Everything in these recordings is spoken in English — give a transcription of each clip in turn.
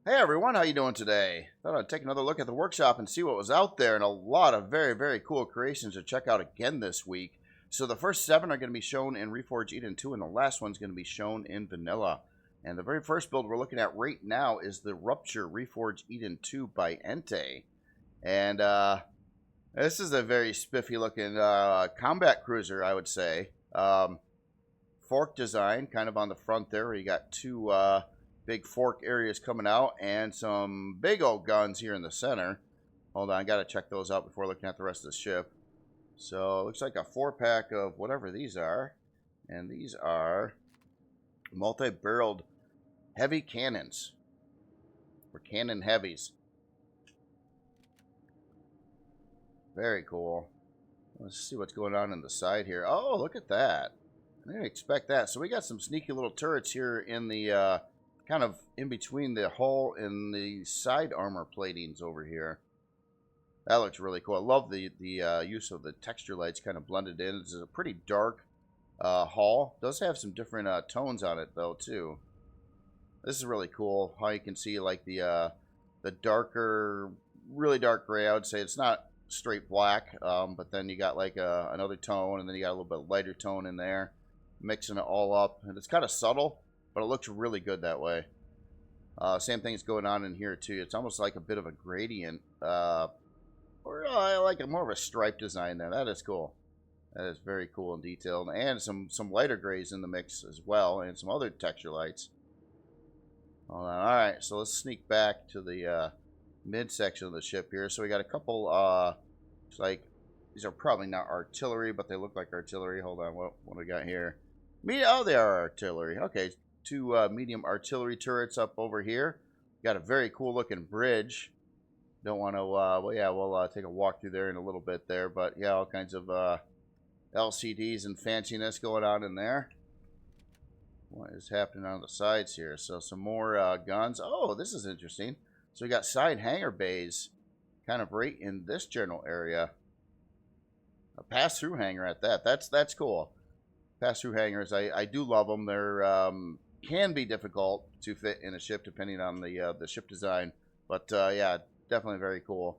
Hey everyone, how you doing today? Thought I'd take another look at the workshop and see what was out there, and a lot of very cool creations to check out again this week. So the first 7 are going to be shown in Reforged Eden 2, and the last one's going to be shown in Vanilla. And the very first build we're looking at right now is the Rupture Reforged Eden 2 by Ente. And this is a very spiffy looking combat cruiser, I would say. Fork design, kind of on the front there, where you got two big fork areas coming out and some big old guns here in the center. Hold on, I gotta check those out before looking at the rest of the ship. So it looks like a 4-pack of whatever these are, and these are multi-barreled heavy cannons, or cannon heavies. Very cool. Let's see what's going on the side here. Oh, look at that. I didn't expect that. So we got some sneaky little turrets here in the kind of in between the hull and the side armor platings over here. That looks really cool. I love the use of the texture lights kind of blended in. This is a pretty dark hull. Does have some different tones on it though too. This is really cool. How you can see like the darker, really dark gray. I would say it's not straight black, but then you got like another tone, and then you got a little bit lighter tone in there, mixing it all up, and it's kind of subtle. But it looks really good that way. Same thing is going on in here too. It's almost like a bit of a gradient, or like more of a stripe design there. That is cool. That is very cool and detailed, and some lighter grays in the mix as well, and some other texture lights. Hold on. All right, so let's sneak back to the midsection of the ship here. So we got a couple. It's like these are probably not artillery, but they look like artillery. Hold on, what do we got here? Oh, they are artillery. Okay. 2 medium artillery turrets up over here. Got a very cool looking bridge. Don't want to, well, yeah, we'll take a walk through there in a little bit there. But yeah, all kinds of LCDs and fanciness going on in there. What is happening on the sides here? So some more guns. Oh, this is interesting. So we got side hangar bays kind of right in this general area. A pass-through hangar at that. That's cool. Pass-through hangars, I do love them. They're can be difficult to fit in a ship depending on the ship design, but yeah, definitely very cool.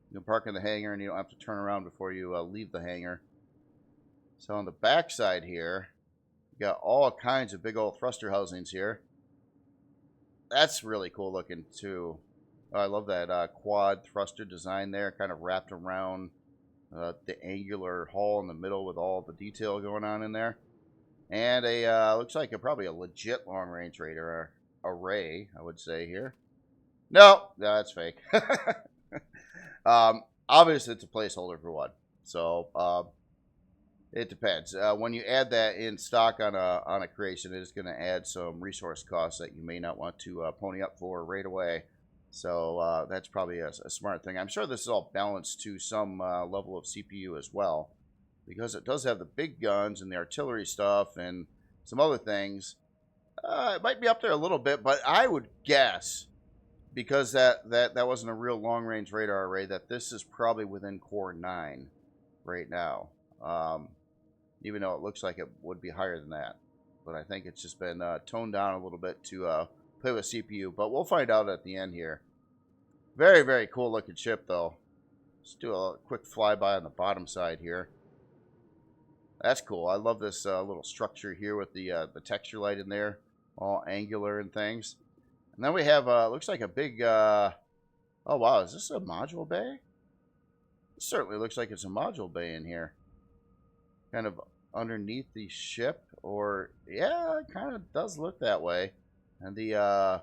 You can park in the hangar and you don't have to turn around before you leave the hangar. So on the back side here, you got all kinds of big old thruster housings here. That's really cool looking too. I love that quad thruster design there, kind of wrapped around the angular hull in the middle with all the detail going on in there. And a looks like probably a legit long-range radar array, I would say here. No, that's fake. Obviously, it's a placeholder for one, so it depends. When you add that in stock on a creation, it is going to add some resource costs that you may not want to pony up for right away. So that's probably a smart thing. I'm sure this is all balanced to some level of CPU as well, because it does have the big guns and the artillery stuff and some other things. It might be up there a little bit, but I would guess, because that wasn't a real long-range radar array, that this is probably within Core 9 right now. Even though it looks like it would be higher than that. But I think it's just been toned down a little bit to play with CPU. But we'll find out at the end here. Very cool looking ship, though. Let's do a quick flyby on the bottom side here. That's cool. I love this little structure here with the texture light in there, all angular and things. And then we have looks like a big. Oh wow, is this a module bay? It certainly looks like it's a module bay in here, kind of underneath the ship, or yeah, it kind of does look that way. And the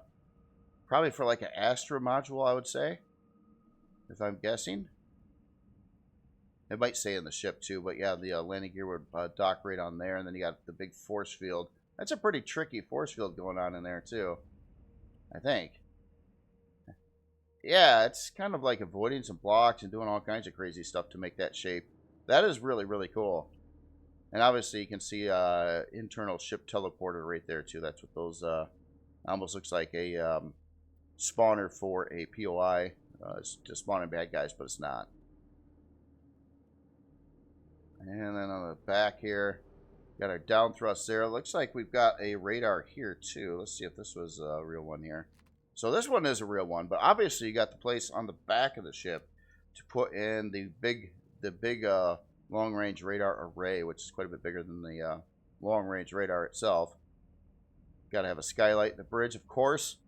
probably for like an Astra module, I would say, if I'm guessing. It might say in the ship too, but yeah, the landing gear would dock right on there, and then you got the big force field. That's a pretty tricky force field going on in there too, I think. Yeah, it's kind of like avoiding some blocks and doing all kinds of crazy stuff to make that shape. That is really cool. And obviously you can see internal ship teleporter right there too. That's what those almost looks like a spawner for a POI. It's just spawning bad guys, but it's not. And then on the back here, got our down thrust there. Looks like we've got a radar here too. Let's see if this was a real one here. So this one is a real one, but obviously you got the place on the back of the ship to put in the big long-range radar array, which is quite a bit bigger than the long-range radar itself. Got to have a skylight in the bridge, of course.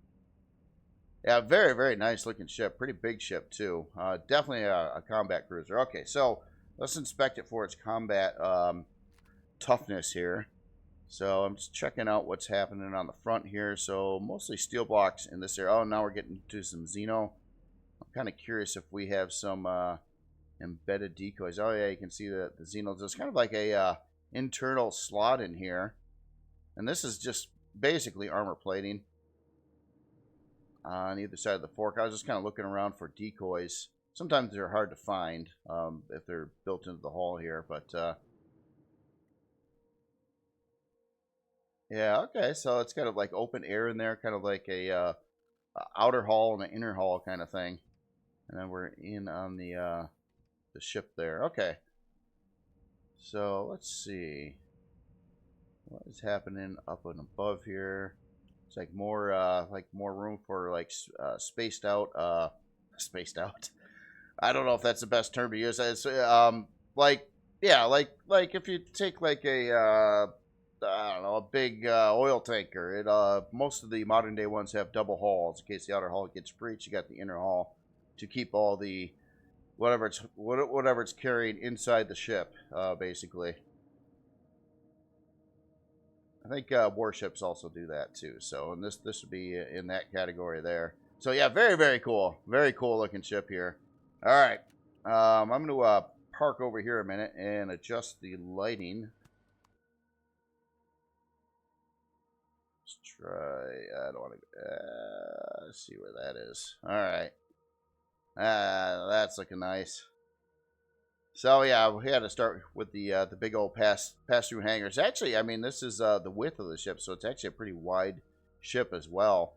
Yeah, very, very nice looking ship. Pretty big ship, too. Definitely a combat cruiser. Okay, so let's inspect it for its combat toughness here. So I'm just checking out what's happening on the front here. So mostly steel blocks in this area. Oh, now we're getting to some Xeno. I'm kind of curious if we have some embedded decoys. Oh, yeah, you can see the Xeno. There's kind of like a internal slot in here. And this is just basically armor plating on either side of the fork. I was just kind of looking around for decoys. Sometimes they're hard to find if they're built into the hull here, but yeah, okay. So it's kind of like open air in there, kind of like a outer hull and an inner hull kind of thing. And then we're in on the ship there. Okay. So let's see what is happening up and above here. It's like more room for like spaced out. I don't know if that's the best term to use. It's like if you take like a I don't know, a big oil tanker. Most of the modern day ones have double hulls in case the outer hull gets breached. You got the inner hull to keep all the whatever it's carrying inside the ship, basically. I think warships also do that too. So, and this would be in that category there. So yeah, very, very cool. Very cool looking ship here. All right. I'm going to park over here a minute and adjust the lighting. Let's try. I don't want to. Let's see where that is. All right. That's looking nice. So yeah, we had to start with the big old pass-through hangars. Actually, I mean, this is the width of the ship, so it's actually a pretty wide ship as well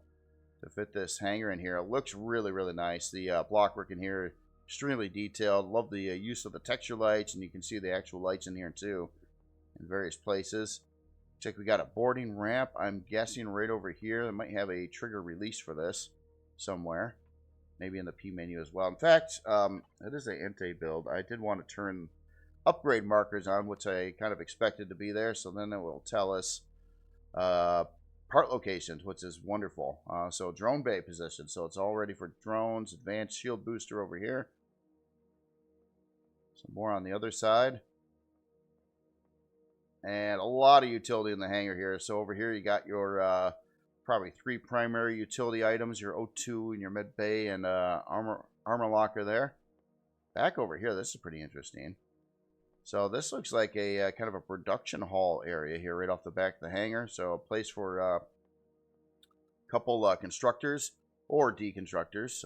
to fit this hangar in here. It looks really, really nice. The block work in here, extremely detailed. Love the use of the texture lights, and you can see the actual lights in here too, in various places. Looks like we got a boarding ramp. I'm guessing right over here. They might have a trigger release for this somewhere. Maybe in the P menu as well. In fact, it is an Ente build. I did want to turn upgrade markers on, which I kind of expected to be there. So then it will tell us part locations, which is wonderful. So drone bay position. So it's all ready for drones. Advanced shield booster over here. Some more on the other side. And a lot of utility in the hangar here. So over here you got your probably 3 primary utility items, your O2 and your med bay and armor locker there. Back over here, this is pretty interesting. So this looks like a kind of a production hall area here right off the back of the hangar. So a place for a couple constructors or deconstructors.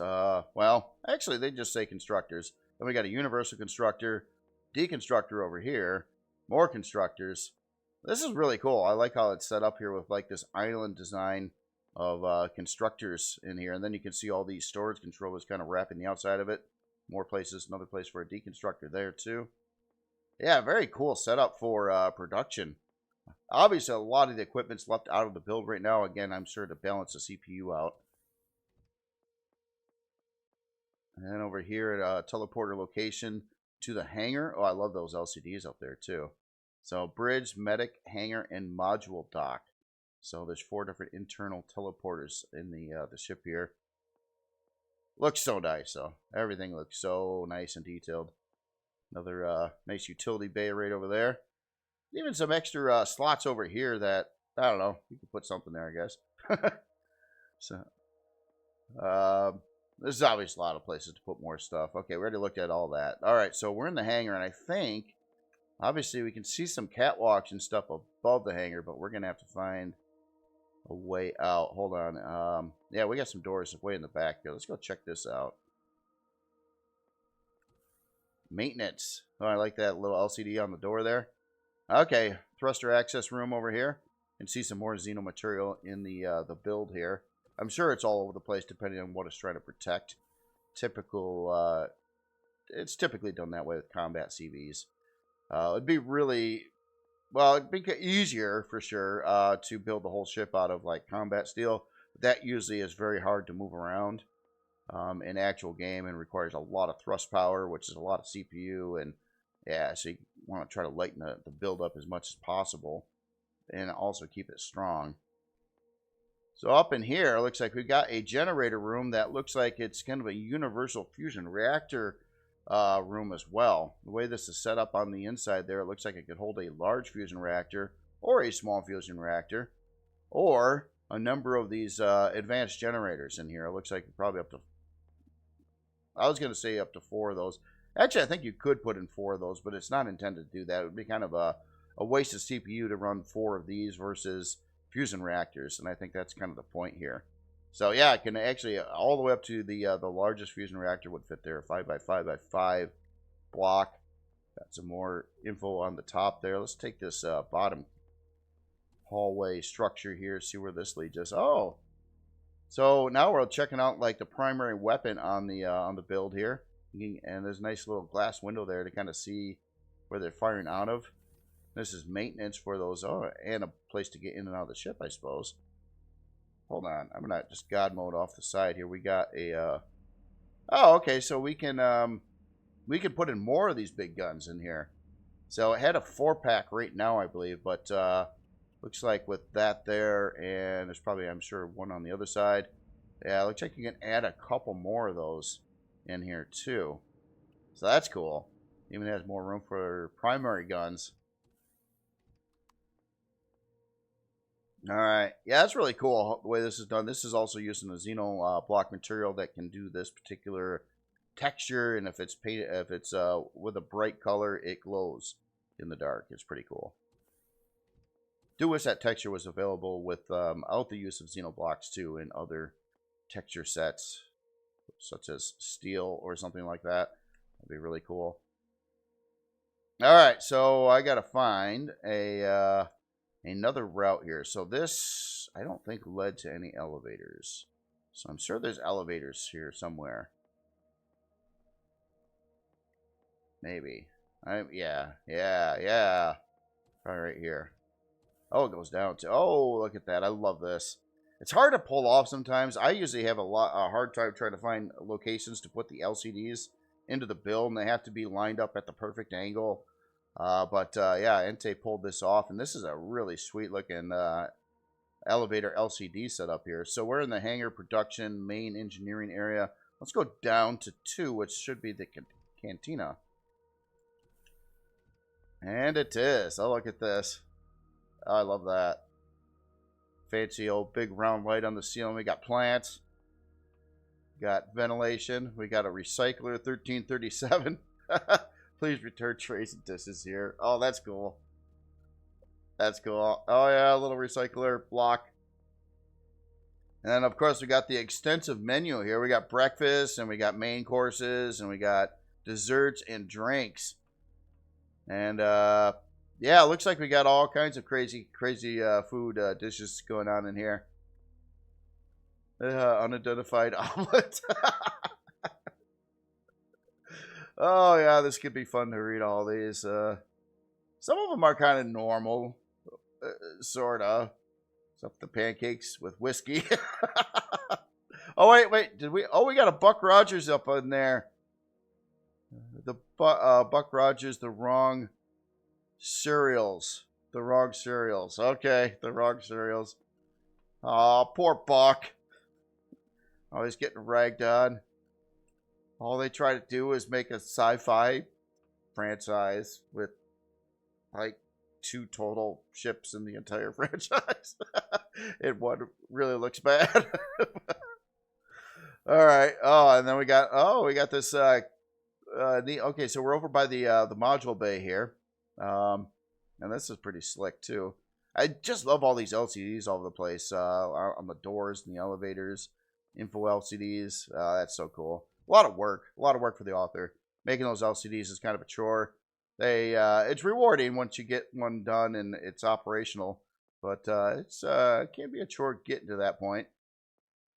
Well, actually they just say constructors. Then we got a universal constructor, deconstructor over here, more constructors. This is really cool. I like how it's set up here with like this island design of constructors in here. And then you can see all these storage controllers kind of wrapping the outside of it. More places, another place for a deconstructor there too. Yeah, very cool setup for production. Obviously, a lot of the equipment's left out of the build right now. Again, I'm sure to balance the CPU out. And then over here at teleporter location to the hangar. Oh, I love those LCDs up there too. So bridge, medic, hangar, and module dock. So there's 4 different internal teleporters in the ship here. Looks so nice, though. Everything looks so nice and detailed. Another nice utility bay right over there. Even some extra slots over here that, I don't know, you could put something there, I guess. So, there's obviously a lot of places to put more stuff. Okay, we already looked at all that. All right, so we're in the hangar, and I think, obviously, we can see some catwalks and stuff above the hangar, but we're going to have to find a way out. Hold on. Yeah, we got some doors way in the back there. Let's go check this out. Maintenance. Oh, I like that little LCD on the door there. Okay, thruster access room over here. You can see some more Xeno material in the build here. I'm sure it's all over the place depending on what it's trying to protect. Typical, it's typically done that way with combat CVs. It'd be really, well, it'd be easier for sure to build the whole ship out of like combat steel. That usually is very hard to move around in actual game and requires a lot of thrust power, which is a lot of CPU. And yeah, so you want to try to lighten the build up as much as possible and also keep it strong. So up in here, it looks like we've got a generator room that looks like it's kind of a universal fusion reactor room as well. The way this is set up on the inside there, it looks like it could hold a large fusion reactor or a small fusion reactor or a number of these advanced generators in here. It looks like probably up to, I was going to say up to 4 of those. Actually, I think you could put in 4 of those, but it's not intended to do that. It would be kind of a waste of CPU to run 4 of these versus fusion reactors, and I think that's kind of the point here. So yeah, it can actually all the way up to the largest fusion reactor would fit there, 5x5x5 block. Got some more info on the top there. Let's take this bottom hallway structure here, see where this leads us. Oh, so now we're checking out like the primary weapon on the build here, and there's a nice little glass window there to kind of see where they're firing out of. This is maintenance for those, and a place to get in and out of the ship, I suppose. Hold on, I'm gonna just God mode off the side here. We got a, oh, okay, so we can put in more of these big guns in here. So it had a 4-pack right now, I believe, but looks like with that there, and there's probably, I'm sure, one on the other side. Yeah, looks like you can add a couple more of those in here too. So that's cool. Even has more room for primary guns. All right. Yeah, that's really cool the way this is done. This is also using a Xeno block material that can do this particular texture, and if it's painted, if it's with a bright color, it glows in the dark. It's pretty cool. Do wish that texture was available without the use of Xeno blocks too in other texture sets, such as steel or something like that. That'd be really cool. All right, so I gotta find a another route here. So this, I don't think, led to any elevators. So I'm sure there's elevators here somewhere. Maybe. Yeah. Probably right here. Oh, it goes down to, oh, look at that. I love this. It's hard to pull off sometimes. I usually have a hard time trying to find locations to put the LCDs into the build, and they have to be lined up at the perfect angle. Yeah, Ente pulled this off, and this is a really sweet looking elevator LCD setup here. So we're in the hangar production main engineering area. Let's go down to 2, which should be the cantina. And it is. Oh, look at this. Oh, I love that. Fancy old big round light on the ceiling. We got plants. Got ventilation. We got a recycler, 1337. Please return trays and dishes here. Oh, that's cool. That's cool. Oh, yeah, a little recycler block. And then, of course, we got the extensive menu here. We got breakfast, and we got main courses, and we got desserts and drinks. And, yeah, it looks like we got all kinds of crazy food dishes going on in here. Unidentified omelet. Oh, yeah, this could be fun to read all these. Some of them are kind of normal, sort of. Except the pancakes with whiskey. Oh, wait. Did we? Oh, we got a Buck Rogers up in there. The Buck Rogers, the wrong cereals. The wrong cereals. Okay, the wrong cereals. Oh, poor Buck. Always getting ragged on. All they try to do is make a sci-fi franchise with like 2 total ships in the entire franchise. And one really looks bad. All right. Oh, and then we got this okay, so we're over by the module bay here. And this is pretty slick too. I just love all these LCDs all over the place, on the doors and the elevators, info LCDs. That's so cool. A lot of work for the author. Making those LCDs is kind of a chore. It's rewarding once you get one done and it's operational, but it can be a chore getting to that point.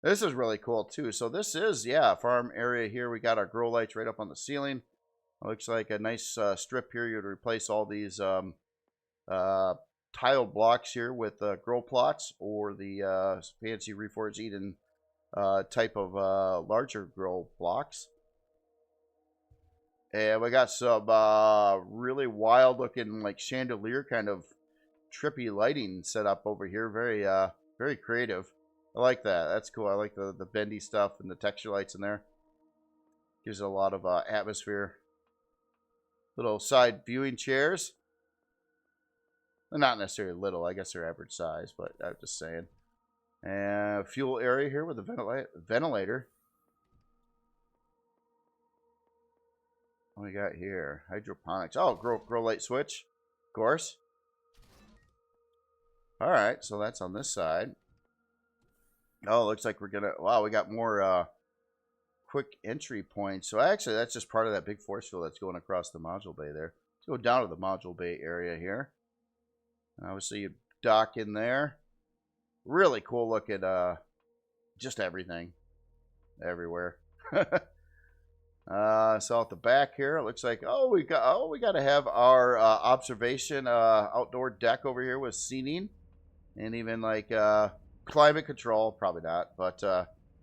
This is really cool too. So this is, yeah, farm area here. We got our grow lights right up on the ceiling. It looks like a nice strip here. You'd replace all these tiled blocks here with grow plots or the fancy Reforged Eden type of larger grow blocks. And we got some really wild looking like chandelier kind of trippy lighting set up over here. Very very creative. I like that. That's cool. I like the bendy stuff and the texture lights in there. Gives it a lot of atmosphere. Little side viewing chairs. They're not necessarily little. I guess they're average size, but I'm just saying. And fuel area here with a ventilator. What we got here? Hydroponics. Oh, grow light switch. Of course. Alright, so that's on this side. Oh, looks like we're gonna... Wow, we got more quick entry points. So actually, that's just part of that big force field that's going across the module bay there. Let's go down to the module bay area here. Obviously, you dock in there. Really cool look at just everything. Everywhere. So at the back here, it looks like we got to have our observation outdoor deck over here with seating and even like climate control. Probably not, but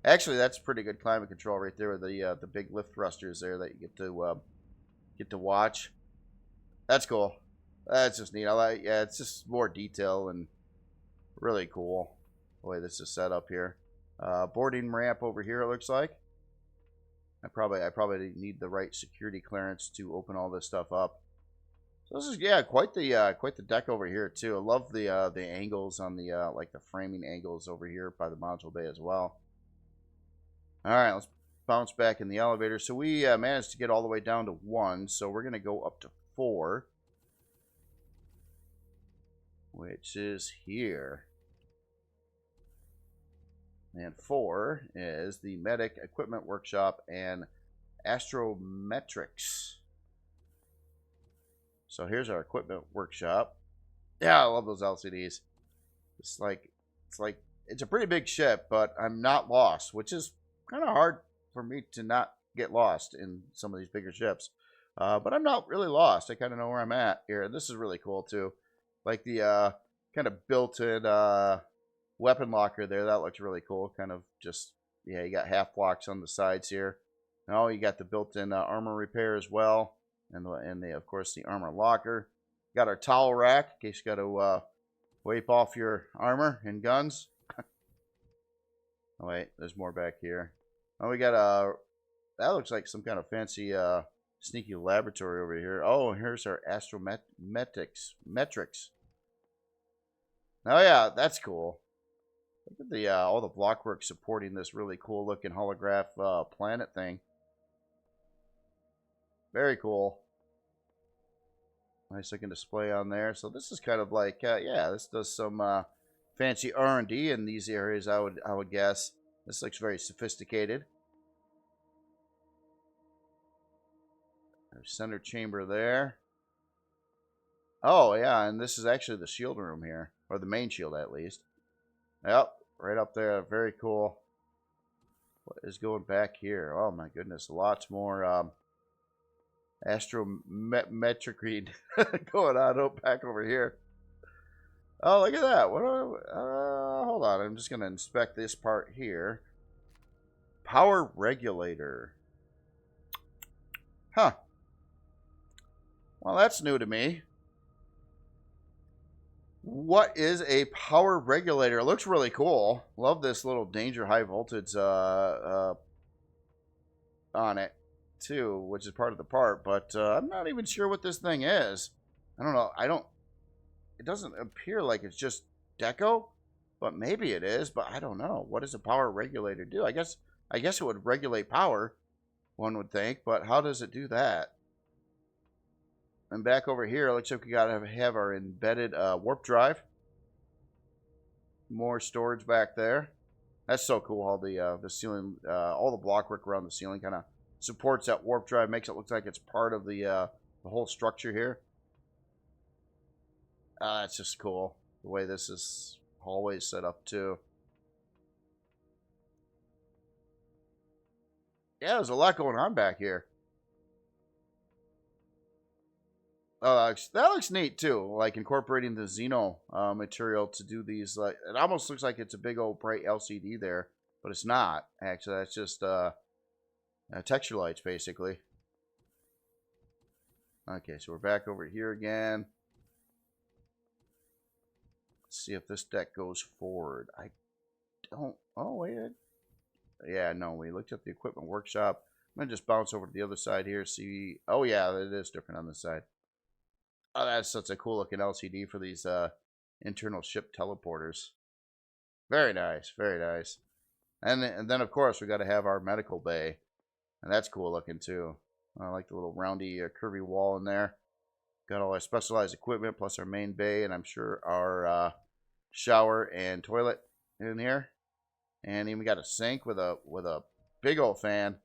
actually that's pretty good climate control right there with the big lift thrusters there that you get to watch. That's cool. That's just neat. I like, yeah, it's just more detail and really cool the way this is set up here. Boarding ramp over here, it looks like. I probably need the right security clearance to open all this stuff up. So this is, yeah, quite the deck over here too. I love the angles on the like the framing angles over here by the module bay as well. All right, let's bounce back in the elevator. So we managed to get all the way down to 1, so we're gonna go up to 4, which is here. And 4 is the Medic Equipment Workshop and Astrometrics. So here's our equipment workshop. Yeah, I love those LCDs. It's a pretty big ship, but I'm not lost, which is kind of hard for me to not get lost in some of these bigger ships. But I'm not really lost. I kind of know where I'm at here. This is really cool too. Like the kind of built-in weapon locker there. That looks really cool. Kind of just, yeah, you got half blocks on the sides here. Oh, you got the built-in armor repair as well. And of course, the armor locker. Got our towel rack in case you got to wipe off your armor and guns. Oh, wait, there's more back here. Oh, we got that looks like some kind of fancy sneaky laboratory over here. Oh, here's our astrometrics. Oh yeah, that's cool. Look at the all the blockwork supporting this really cool looking holograph planet thing. Very cool. Nice looking display on there. So this is kind of like yeah, this does some fancy R&D in these areas. I would guess. This looks very sophisticated. Our center chamber there. Oh yeah, and this is actually the shield room here, or the main shield at least. Yep, right up there. Very cool. What is going back here? Oh my goodness, lots more astrometry going on back over here. Oh, look at that. What? Hold on. I'm just going to inspect this part here. Power regulator. Huh. Well, that's new to me. What is a power regulator? It looks really cool. Love this little danger high voltage on it too, which is part of the part, but I'm not even sure what this thing is. I don't know. It doesn't appear like it's just deco, but maybe it is, but I don't know. What does a power regulator do? I guess it would regulate power, one would think, but how does it do that? And back over here, it looks like we gotta have our embedded warp drive. More storage back there. That's so cool. All the ceiling, all the blockwork around the ceiling kind of supports that warp drive, makes it look like it's part of the whole structure here. That's just cool. The way this is always set up too. Yeah, there's a lot going on back here. Oh, that looks neat too. Like incorporating the Xeno material to do these. Like it almost looks like it's a big old bright LCD there, but it's not. Actually, that's just texture lights basically. Okay, so we're back over here again. Let's see if this deck goes forward. I don't. Oh wait. Yeah, no. We looked at the equipment workshop. I'm gonna just bounce over to the other side here. See. Oh yeah, it is different on this side. Oh, that's such a cool looking LCD for these internal ship teleporters. Very nice, very nice. And then of course we got to have our medical bay, and that's cool looking too. I like the little roundy, curvy wall in there. Got all our specialized equipment plus our main bay, and I'm sure our shower and toilet in here, and even got a sink with a big old fan.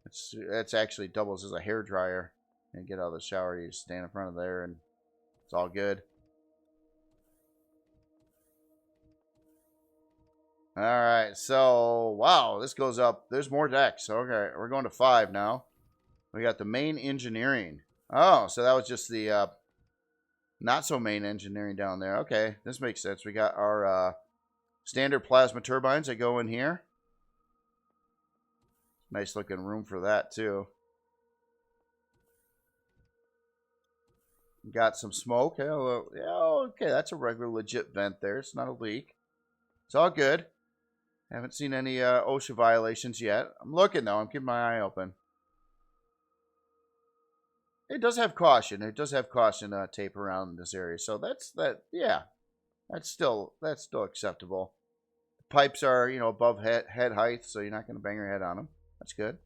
It's actually doubles as a hair dryer. And get out of the shower, you stand in front of there, and it's all good. All right, so wow, this goes up. There's more decks. Okay, we're going to 5 now. We got the main engineering. Oh, so that was just the not so main engineering down there. Okay, this makes sense. We got our standard plasma turbines that go in here. Nice looking room for that too. Got some smoke. Yeah, okay, that's a regular legit vent there. It's not a leak. It's all good. Haven't seen any OSHA violations yet. I'm looking though. I'm keeping my eye open. It does have caution. It does have caution tape around this area. So that's that. Yeah, that's still acceptable. The pipes are above head height, so you're not going to bang your head on them. That's good.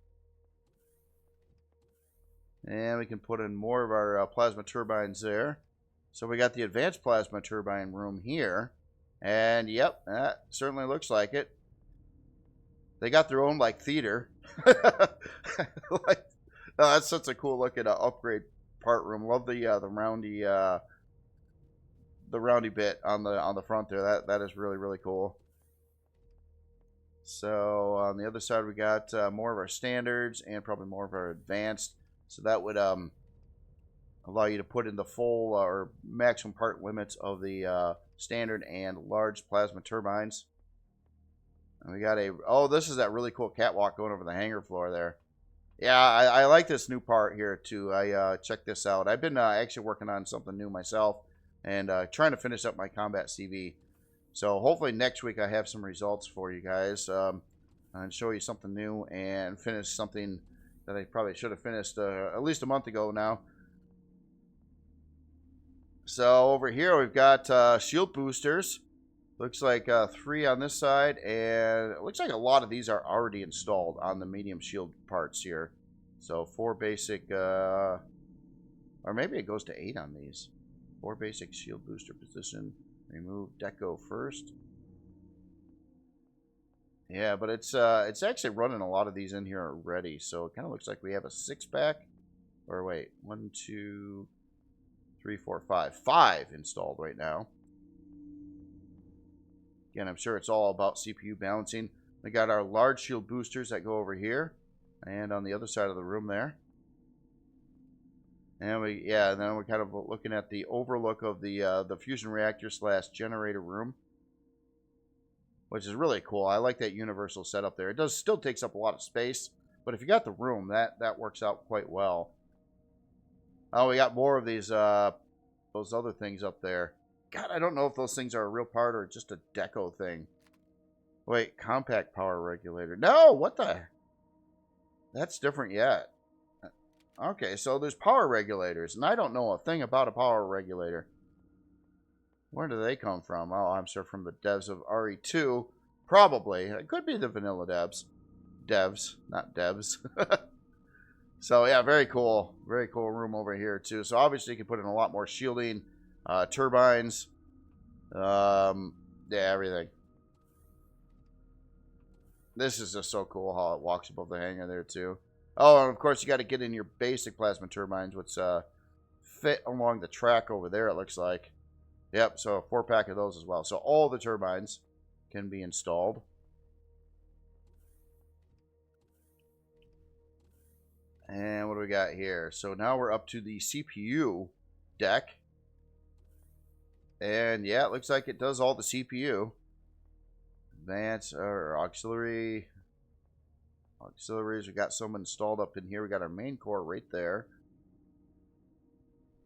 And we can put in more of our plasma turbines there. So we got the advanced plasma turbine room here. And yep, that certainly looks like it. They got their own like theater. Like, oh, that's such a cool looking upgrade part room. Love the roundy bit on the front there. That is really cool. So on the other side we got more of our standards and probably more of our advanced. So that would allow you to put in the full or maximum part limits of the standard and large plasma turbines. And we got this is that really cool catwalk going over the hangar floor there. Yeah, I like this new part here too. I checked this out. I've been actually working on something new myself and trying to finish up my combat CV. So hopefully next week I have some results for you guys and show you something new and finish something that I probably should have finished at least a month ago now. So over here we've got shield boosters. Looks like 3 on this side, and it looks like a lot of these are already installed on the medium shield parts here. So 4 basic, or maybe it goes to 8 on these. 4 basic shield booster position. Remove deco first. Yeah, but it's actually running a lot of these in here already, so it kind of looks like we have a 6-pack. Or wait, 1, 2, 3, 4, 5. 5 installed right now. Again, I'm sure it's all about CPU balancing. We got our large shield boosters that go over here, and on the other side of the room there. And then we're kind of looking at the overlook of the fusion reactor / generator room, which is really cool. I like that universal setup there. It still takes up a lot of space, but if you got the room, that works out quite well. Oh, we got more of these those other things up there. God, I don't know if those things are a real part or just a deco thing. Wait, compact power regulator. No, what the? That's different yet. Okay, so there's power regulators, and I don't know a thing about a power regulator. Where do they come from? Oh, I'm sure from the devs of RE2. Probably. It could be the vanilla devs. Devs, not devs. So, yeah, very cool. Very cool room over here, too. So, obviously, you can put in a lot more shielding, turbines. Yeah, everything. This is just so cool how it walks above the hangar there, too. Oh, and of course, you got to get in your basic plasma turbines, which fit along the track over there, it looks like. Yep, so a 4-pack of those as well. So all the turbines can be installed. And what do we got here? So now we're up to the CPU deck. And yeah, it looks like it does all the CPU. Advanced or auxiliaries. We got some installed up in here. We got our main core right there.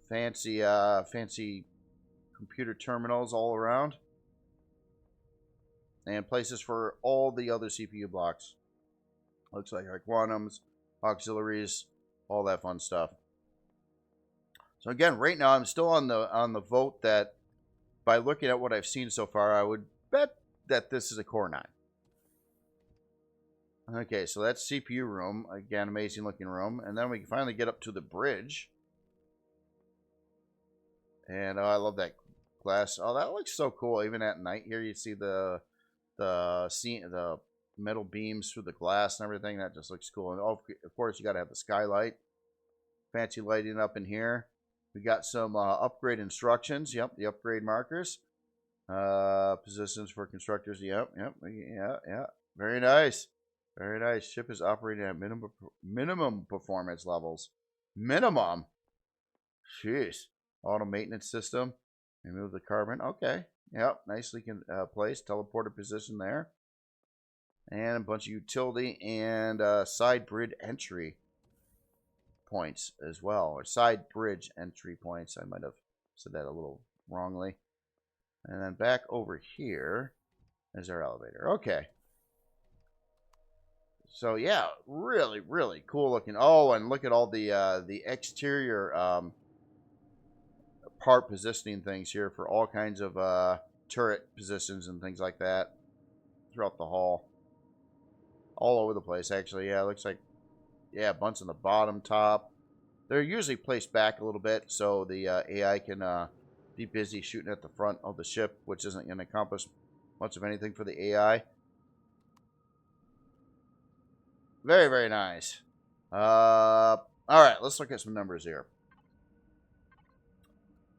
Fancy computer terminals all around. And places for all the other CPU blocks. Looks like our quantums, auxiliaries, all that fun stuff. So again, right now I'm still on the vote that by looking at what I've seen so far, I would bet that this is a Core 9. Okay, so that's CPU room. Again, amazing looking room. And then we can finally get up to the bridge. And oh, I love that glass. Oh, that looks so cool. Even at night here, you see the metal beams through the glass and everything. That just looks cool. And oh, of course, you got to have the skylight. Fancy lighting up in here. We got some upgrade instructions. Yep, the upgrade markers. Positions for constructors. Yep. Yeah. Very nice. Very nice. Ship is operating at minimum performance levels. Minimum. Jeez. Auto maintenance system. Remove the carbon. Okay. Yep. Nicely placed. Teleporter position there. And a bunch of utility and side bridge entry points as well. Or side bridge entry points. I might have said that a little wrongly. And then back over here is our elevator. Okay. So yeah, really, really cool looking. Oh, and look at all the exterior part positioning things here for all kinds of turret positions and things like that throughout the hall. All over the place, actually. Yeah, it looks like, yeah, a bunch on the bottom, top. They're usually placed back a little bit so the AI can be busy shooting at the front of the ship, which isn't going to accomplish much of anything for the AI. Very, very nice. All right, let's look at some numbers here.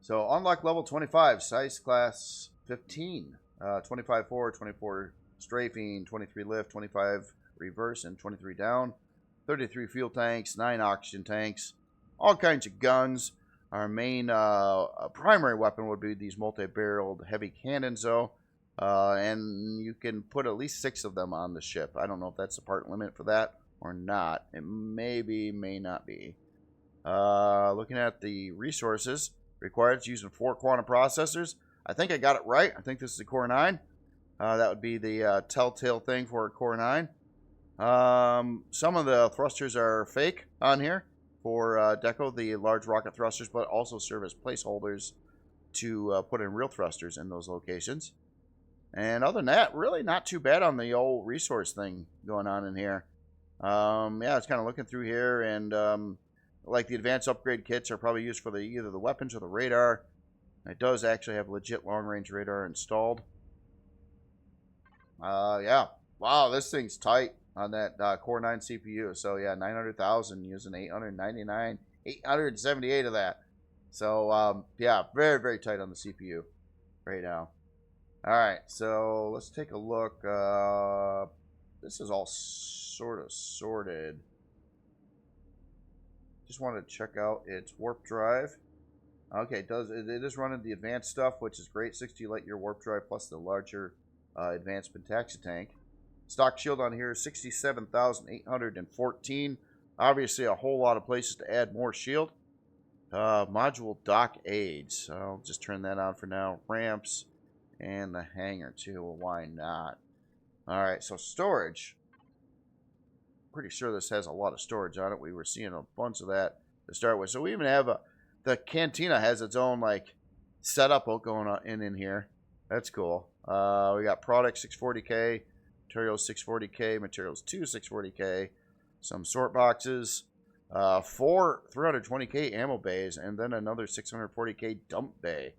So, unlock level 25, size class 15, 25 forward, 24 strafing, 23 lift, 25 reverse, and 23 down. 33 fuel tanks, 9 oxygen tanks, all kinds of guns. Our main primary weapon would be these multi-barreled heavy cannons, though. And you can put at least 6 of them on the ship. I don't know if that's the part limit for that or not. It may not be. Looking at the resources required, it's using 4 quantum processors. I think I got it right. I think this is a Core 9. That would be the telltale thing for a Core 9. Some of the thrusters are fake on here for Deco, the large rocket thrusters, but also serve as placeholders to put in real thrusters in those locations. And other than that, really not too bad on the old resource thing going on in here. Yeah, it's kind of looking through here, and like the advanced upgrade kits are probably used for either the weapons or the radar. It does actually have legit long-range radar installed. Yeah. Wow, this thing's tight on that Core 9 CPU. So, yeah, 900,000 using 878 of that. So, yeah, very, very tight on the CPU right now. All right, so let's take a look. This is all sort of sorted. Just wanted to check out its warp drive. Okay, it is running the advanced stuff, which is great. 60 light year warp drive plus the larger advanced pentaxi tank. Stock shield on here is 67,814. Obviously, a whole lot of places to add more shield. Module dock aids. I'll just turn that on for now. Ramps. And the hangar, too. Well, why not? Alright, so storage. Pretty sure this has a lot of storage on it. We were seeing a bunch of that to start with. So we even have the cantina has its own, like, setup going on in here. That's cool. We got products 640K, materials 640K, materials 2 640K, some sort boxes, 4 320K ammo bays, and then another 640K dump bay.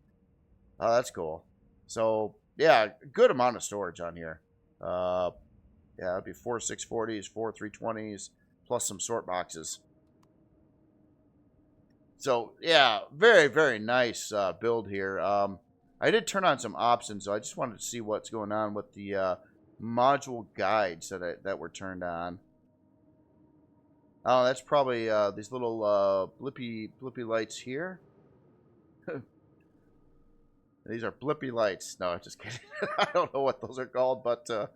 Oh, that's cool. So, yeah, good amount of storage on here. Yeah, it'd be 4 640s, 4 320s, plus some sort boxes. So, yeah, very, very nice build here. I did turn on some options, so I just wanted to see what's going on with the module guides that were turned on. Oh, that's probably these little blippy lights here. These are blippy lights. No, I'm just kidding. I don't know what those are called, but yeah,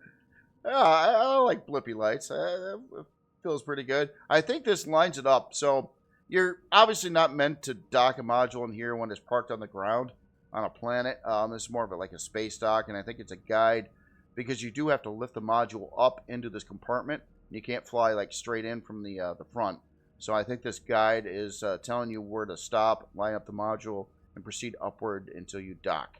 I like blippy lights. It feels pretty good. I think this lines it up. So you're obviously not meant to dock a module in here when it's parked on the ground on a planet. This is more of like a space dock, and I think it's a guide because you do have to lift the module up into this compartment. You can't fly like straight in from the front. So I think this guide is telling you where to stop, line up the module, and proceed upward until you dock.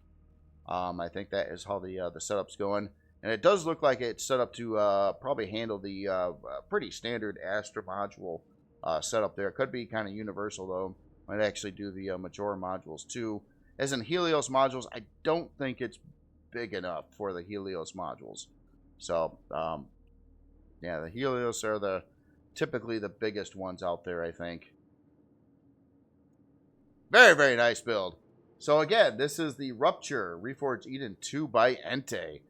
I think that is how the setup's going. And it does look like it's set up to probably handle the pretty standard Astra module setup there. It could be kind of universal, though. Might actually do the Majora modules, too. As in Helios modules, I don't think it's big enough for the Helios modules. So, yeah, the Helios are typically the biggest ones out there, I think. Very, very nice build. So again, this is the Rupture Reforged Eden 2 by Ente.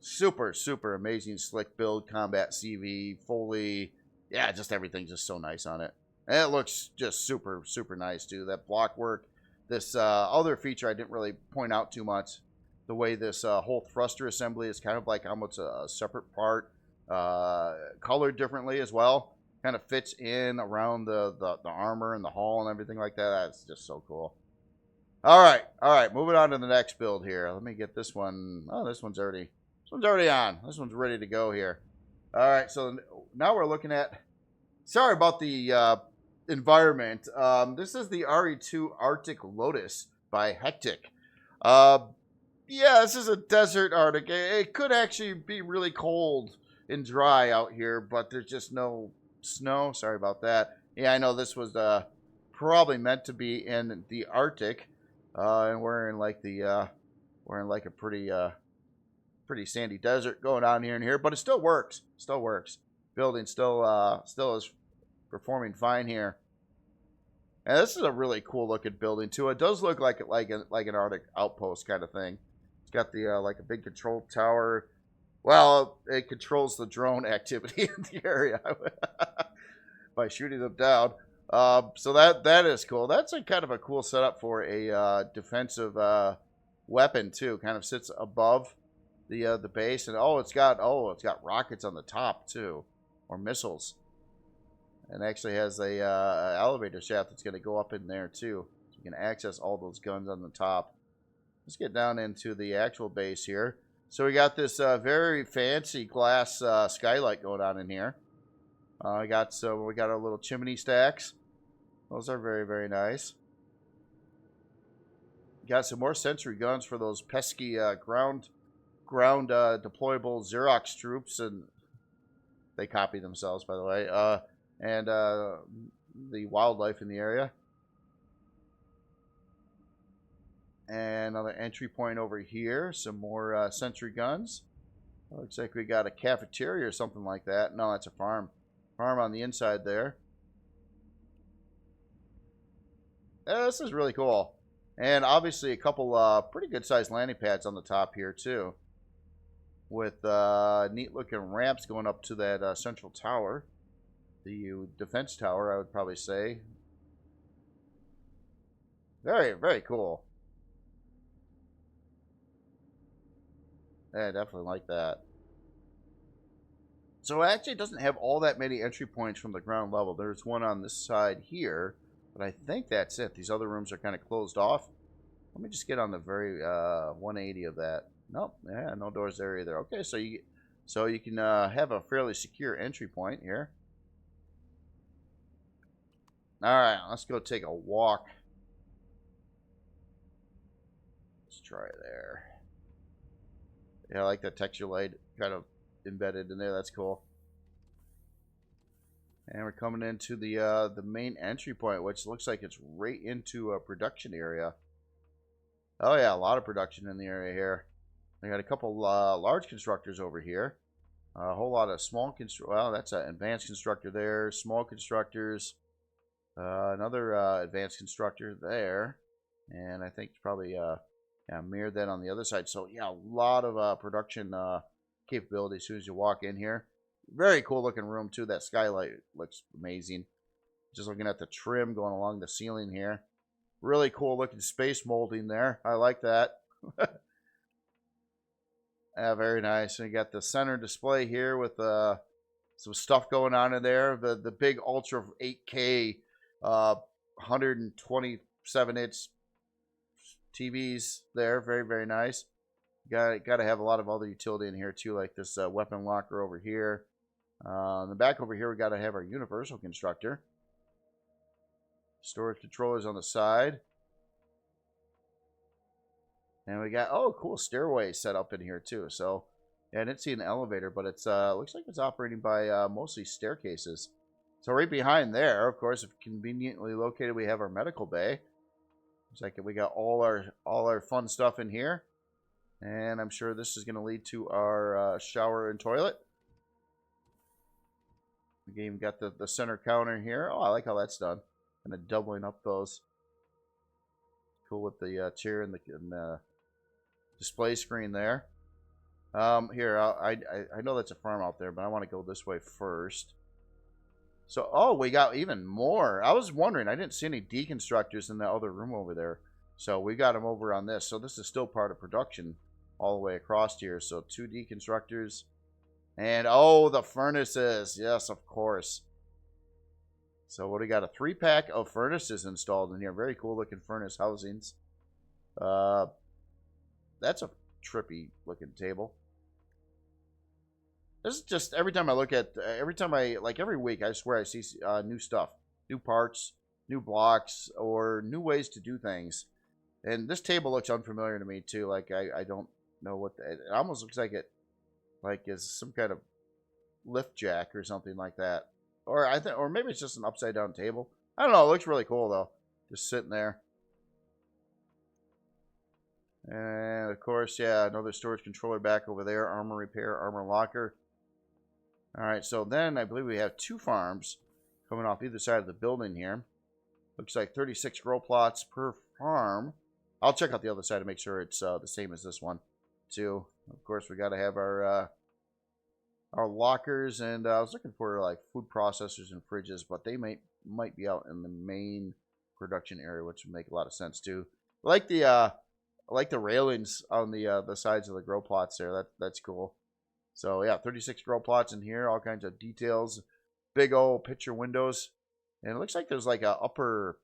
Super, super amazing, slick build, combat CV, fully, yeah, just everything just so nice on it. And it looks just super, super nice too. That block work, this other feature I didn't really point out too much. The way this whole thruster assembly is kind of like almost a separate part, colored differently as well. Kind of fits in around the armor and the hull and everything like that. That's just so cool. All right. Moving on to the next build here. Let me get this one. Oh, this one's already on. This one's ready to go here. All right, so now we're looking at. Sorry about the environment. This is the RE2 Arctic Lotus by Hectic. Yeah, this is a desert Arctic. It could actually be really cold and dry out here, but there's just no snow. Sorry about that. Yeah, I know this was probably meant to be in the Arctic, and we're in like a pretty sandy desert going on here and here, but it still works. Building still is performing fine here. And this is a really cool looking building too. It does look like an Arctic outpost kind of thing. It's got the like a big control tower. Well, it controls the drone activity in the area by shooting them down. So that is cool. That's a kind of a cool setup for a defensive weapon too. Kind of sits above the base, and it's got rockets on the top too, or missiles, and actually has a elevator shaft that's going to go up in there too, so you can access all those guns on the top. Let's get down into the actual base here. So we got this very fancy glass skylight going on in here. We got our little chimney stacks. Those are very, very nice. Got some more sentry guns for those pesky ground deployable Xerox troops, and they copy themselves, by the way. And the wildlife in the area. And another entry point over here. Some more sentry guns. Looks like we got a cafeteria or something like that. No, that's a farm. Farm on the inside there. This is really cool. And obviously a couple pretty good sized landing pads on the top here too. With neat looking ramps going up to that central tower. The defense tower, I would probably say. Very, very cool. Yeah, I definitely like that. So it actually doesn't have all that many entry points from the ground level. There's one on this side here, but I think that's it. These other rooms are kind of closed off. Let me just get on the very 180 of that. Nope, yeah, no doors there either. Okay, so you can have a fairly secure entry point here. All right, let's go take a walk. Let's try there. Yeah, I like that texture light kind of embedded in there. That's cool. And we're coming into the main entry point, which looks like it's right into a production area. Oh yeah, a lot of production in the area here. I got a couple large constructors over here. A whole lot of small well, that's an advanced constructor there. Small constructors. Another advanced constructor there. And I think probably mirrored that on the other side. So yeah, a lot of production capability as soon as you walk in here. Very cool looking room too. That skylight looks amazing. Just looking at the trim going along the ceiling here. Really cool looking space molding there. I like that. Yeah, very nice. And you got the center display here with some stuff going on in there. The big Ultra 8K 127-inch TVs there. Very, very nice. Got to have a lot of other utility in here too, like this weapon locker over here. In the back over here, we got to have our universal constructor. Storage controllers on the side. And we got, oh, cool stairway set up in here too. So, yeah, I didn't see an elevator, but it's looks like it's operating by mostly staircases. So right behind there, of course, if conveniently located, we have our medical bay. Looks like we got all our fun stuff in here. And I'm sure this is going to lead to our shower and toilet. We even got the center counter here. Oh, I like how that's done. Kind of doubling up those. Cool with the chair and the display screen there. Here, I know that's a farm out there, but I want to go this way first. So, oh, we got even more. I was wondering, I didn't see any deconstructors in the other room over there. So we got them over on this. So this is still part of production all the way across here. So 2 deconstructors. And, oh, the furnaces. Yes, of course. So what do we got? A 3-pack of furnaces installed in here. Very cool looking furnace housings. That's a trippy looking table. This is just, every time I look at, like every week, I swear I see new stuff. New parts, new blocks, or new ways to do things. And this table looks unfamiliar to me too. Like I don't know what, it almost looks like it, like is some kind of lift jack or something like that. Or or maybe it's just an upside down table. I don't know. It looks really cool though. Just sitting there. And of course, yeah, another storage controller back over there. Armor repair, armor locker. All right, so then I believe we have 2 farms coming off either side of the building here. Looks like 36 grow plots per farm. I'll check out the other side to make sure it's the same as this one, too. Of course, we got to have our lockers, and I was looking for like food processors and fridges, but they might be out in the main production area, which would make a lot of sense too. I like the railings on the sides of the grow plots there. That's cool. So yeah, 36 grow plots in here, all kinds of details, big old picture windows, and it looks like there's like a upper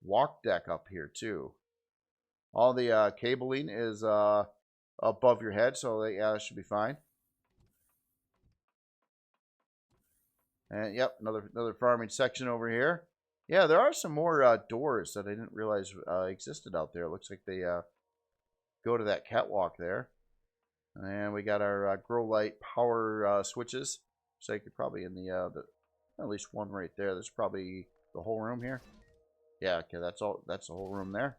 walk deck up here too. All the cabling is above your head, so that should be fine. And yep, another farming section over here. Yeah, there are some more doors that I didn't realize existed out there. It looks like they go to that catwalk there. And we got our grow light power switches. So you could probably in the at least one right there. There's probably the whole room here. Yeah, okay, that's all. That's the whole room there.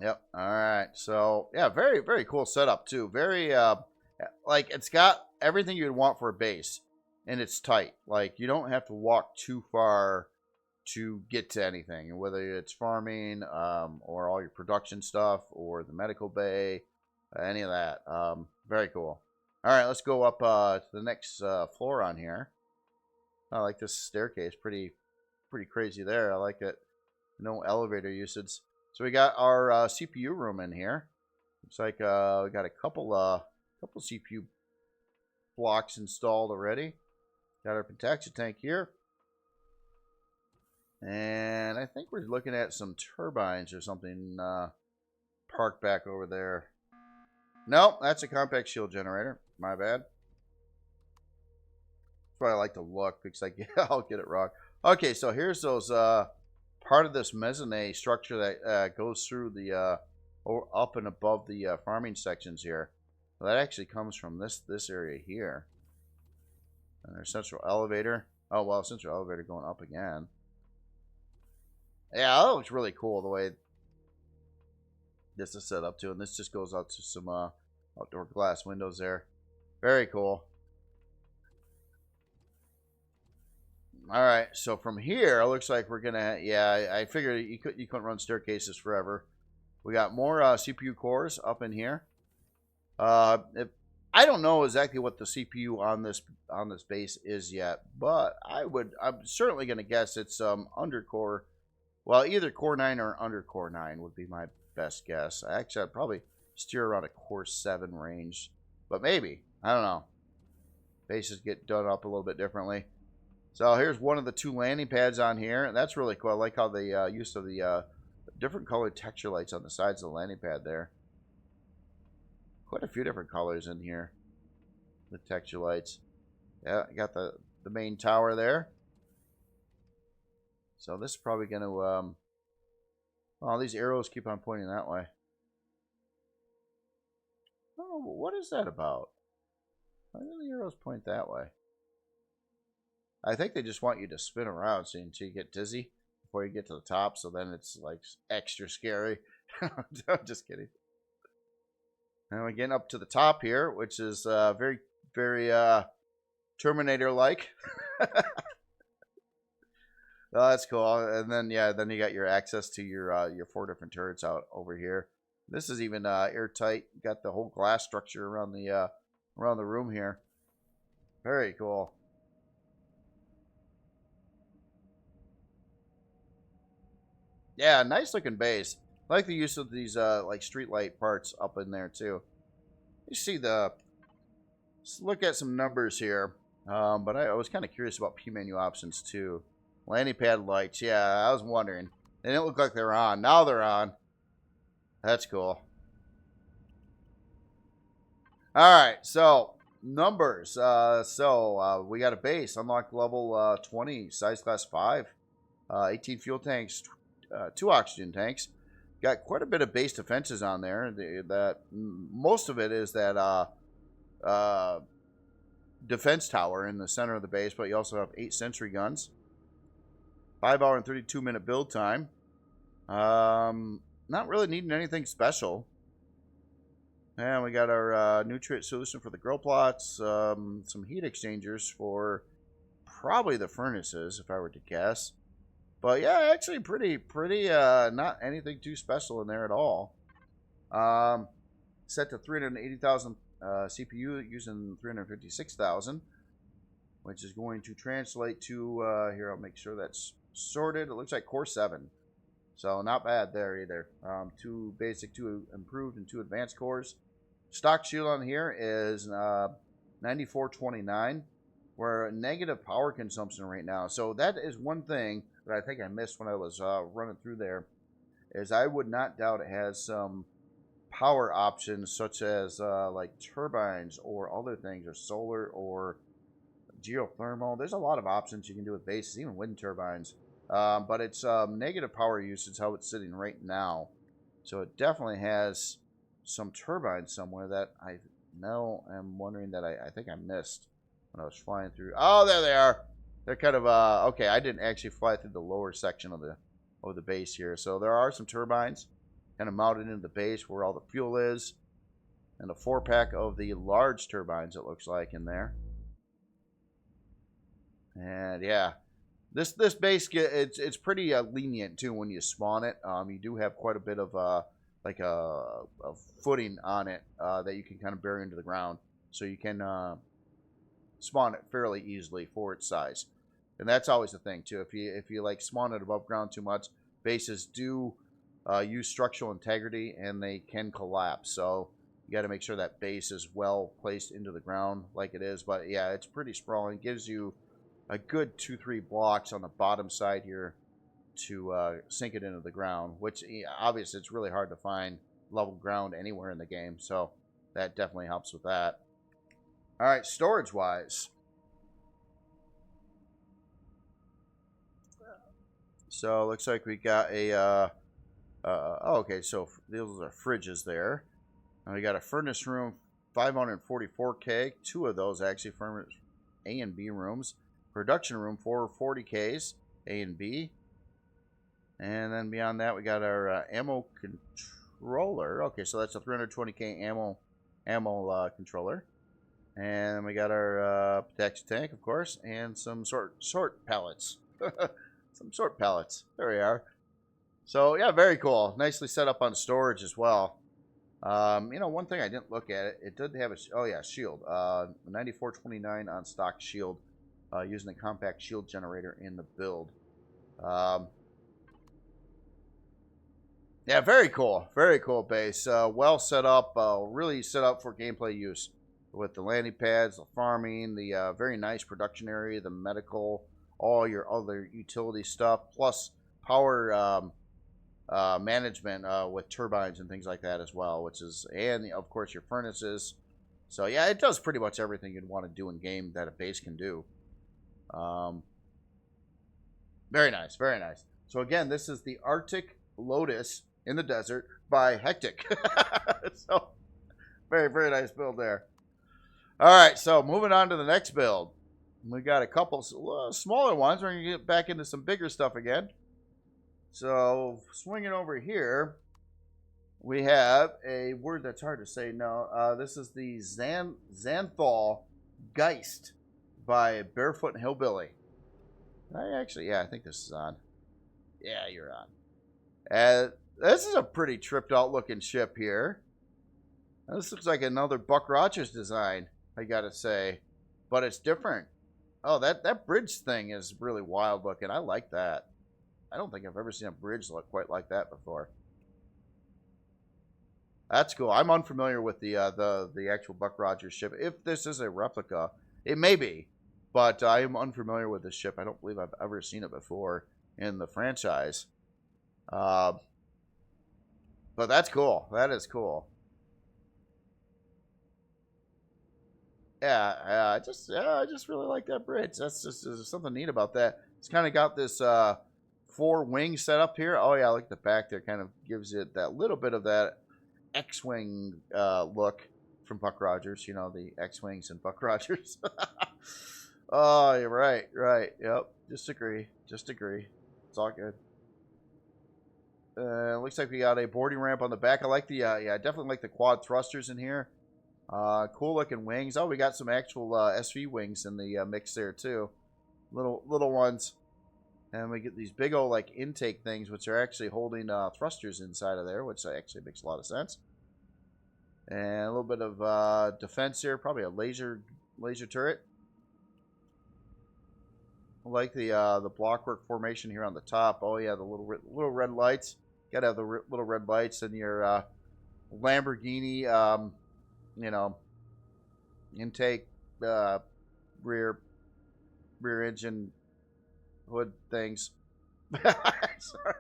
Yep. All right. So yeah, very very cool setup too. Very like it's got everything you'd want for a base, and it's tight. Like you don't have to walk too far to get to anything, whether it's farming or all your production stuff or the medical bay, any of that. Very cool. All right, let's go up to the next floor on here. I like this staircase. Pretty crazy there. I like it. No elevator usage. So we got our CPU room in here. Looks like we got a couple CPU blocks installed already. Got our pentaxia tank here. And I think we're looking at some turbines or something parked back over there. Nope, that's a compact shield generator. My bad. That's why I like to look, because I'll get it wrong. Okay, so here's those part of this mezzanine structure that goes through the up and above the farming sections here. Well, that actually comes from this area here. And there's central elevator. Oh well, central elevator going up again. Yeah, that looks really cool the way this is set up too, and this just goes out to some outdoor glass windows there. Very cool. All right, so from here, it looks like we're gonna. Yeah, I figured you couldn't run staircases forever, We got more CPU cores up in here. I don't know exactly what the CPU on this base is yet, but I'm certainly going to guess it's undercore. Well, either Core 9 or under Core 9 would be my best guess. Actually, I'd probably steer around a Core 7 range, but maybe. I don't know. Bases get done up a little bit differently. So here's one of the 2 landing pads on here, and that's really cool. I like how they use of the different colored texture lights on the sides of the landing pad there. Quite a few different colors in here. The texture lights. Yeah, got the main tower there. So this is probably going to... oh, these arrows keep on pointing that way. Oh, what is that about? Why do the arrows point that way? I think they just want you to spin around until you get dizzy before you get to the top, so then it's like extra scary. I'm just kidding. And we're getting up to the top here, which is very, very Terminator-like. Oh, that's cool. And then then you got your access to your 4 different turrets out over here. This is even airtight. You got the whole glass structure around the room here. Very cool. Yeah, nice looking base. I like the use of these like street light parts up in there too. You see let's look at some numbers here. But I was kind of curious about P menu options too. Landing pad lights. Yeah, I was wondering. They didn't look like they were on. Now they're on. That's cool. All right, so numbers. We got a base. Unlocked level 20, size class 5. 18 fuel tanks, 2 oxygen tanks. Got quite a bit of base defenses on there. That most of it is that defense tower in the center of the base, but you also have 8 sentry guns. 5 hour and 32 minute build time. Not really needing anything special. And we got our nutrient solution for the grow plots. Some heat exchangers for probably the furnaces, if I were to guess. But yeah, actually pretty not anything too special in there at all. Set to 380,000 CPU using 356,000, which is going to translate to here. I'll make sure that's sorted. It looks like Core 7, so not bad there either. 2 basic, 2 improved, and 2 advanced cores. Stock shield on here is 9429. We're negative power consumption right now, so that is one thing that I think I missed when I was running through there. Is I would not doubt it has some power options such as like turbines or other things, or solar or geothermal. There's a lot of options you can do with bases, even wind turbines. But it's negative power usage how it's sitting right now. So it definitely has some turbines somewhere that I now am wondering that I think I missed when I was flying through. Oh, there they are. They're kind of okay. I didn't actually fly through the lower section of the base here. So there are some turbines kind of mounted into the base where all the fuel is, and a 4-pack of the large turbines, it looks like, in there. And yeah, this base it's pretty lenient too when you spawn it. You do have quite a bit of like a footing on it that you can kind of bury into the ground, so you can spawn it fairly easily for its size. And that's always the thing too. If you like spawn it above ground too much, bases do use structural integrity and they can collapse. So you got to make sure that base is well placed into the ground like it is. But yeah, it's pretty sprawling. It gives you a good 2-3 blocks on the bottom side here to sink it into the ground, which obviously it's really hard to find level ground anywhere in the game. So that definitely helps with that. All right, storage wise. So it looks like we got a oh, okay, so those are fridges there. And we got a furnace room, 544K. 2 of those actually, furnace A and B rooms. Production room, 440Ks, A and B. And then beyond that, we got our ammo controller. Okay, so that's a 320K ammo controller. And we got our protection tank, of course, and some sort pallets. Some sort pallets. There we are. So yeah, very cool. Nicely set up on storage as well. You know, one thing I didn't look at it did have a shield. 9429 on stock shield, using a compact shield generator in the build. Yeah, very cool base. Well set up, really set up for gameplay use with the landing pads, the farming, the very nice production area, the medical, all your other utility stuff, plus power management with turbines and things like that as well, which is, and of course your furnaces. So yeah, it does pretty much everything you'd want to do in game that a base can do. Very nice, very nice. So again, this is the Arctic Lotus in the desert by Hectic. So very, very nice build there. All right, so moving on to the next build. We got a couple smaller ones. We're going to get back into some bigger stuff again. So swinging over here, we have a word that's hard to say. No, this is the Xanthul Geist by Barefoot and Hillbilly. I think this is on. Yeah, you're on. This is a pretty tripped out looking ship here. This looks like another Buck Rogers design, I gotta say. But it's different. Oh, that bridge thing is really wild looking. I like that. I don't think I've ever seen a bridge look quite like that before. That's cool. I'm unfamiliar with the actual Buck Rogers ship. If this is a replica, it may be, but I am unfamiliar with this ship. I don't believe I've ever seen it before in the franchise. But that's cool. That is cool. Yeah, I just really like that bridge. That's just, there's something neat about that. It's kind of got this 4 wings set up here. Oh yeah, I like the back there. Kind of gives it that little bit of that X-wing look from Buck Rogers. You know, the X-wings and Buck Rogers. Oh, you're right. Yep. Just agree. It's all good. Looks like we got a boarding ramp on the back. I like the I definitely like the quad thrusters in here. Cool looking wings. Oh, we got some actual SV wings in the mix there too. Little ones. And we get these big old like intake things, which are actually holding thrusters inside of there, which actually makes a lot of sense. And a little bit of defense here, probably a laser turret. I like the blockwork formation here on the top. Oh yeah, the little red lights. Got to have the little red lights in your Lamborghini, you know, intake rear engine hood things. Sorry.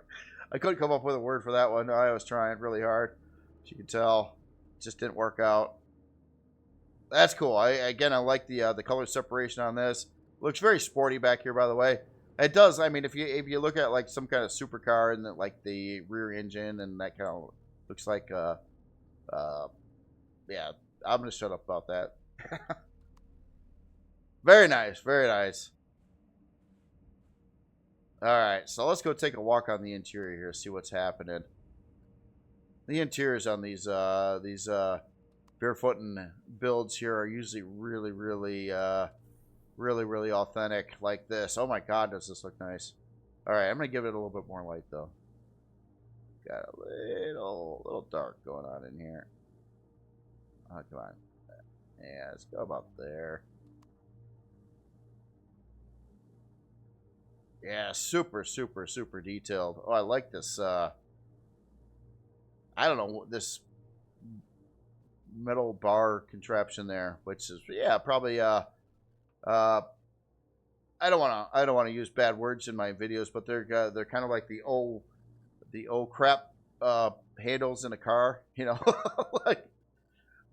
I couldn't come up with a word for that one. I was trying really hard. As you can tell, it just didn't work out. That's cool. I like the color separation on this. Looks very sporty back here, by the way. It does. I mean, if you look at like some kind of supercar and like the rear engine and that kind of looks like yeah, I'm gonna shut up about that. Very nice. All right, so let's go take a walk on the interior here, see what's happening. The interiors on these barefooting builds here are usually really authentic, like this. Oh my God, does this look nice? All right, I'm gonna give it a little bit more light though. Got a little dark going on in here. Oh, come on. Yeah, let's go about there. Yeah, super detailed. Oh, I like this. I don't know, this metal bar contraption there, which is, yeah, probably I don't want to use bad words in my videos, but they're kind of like the old crap handles in a car, you know.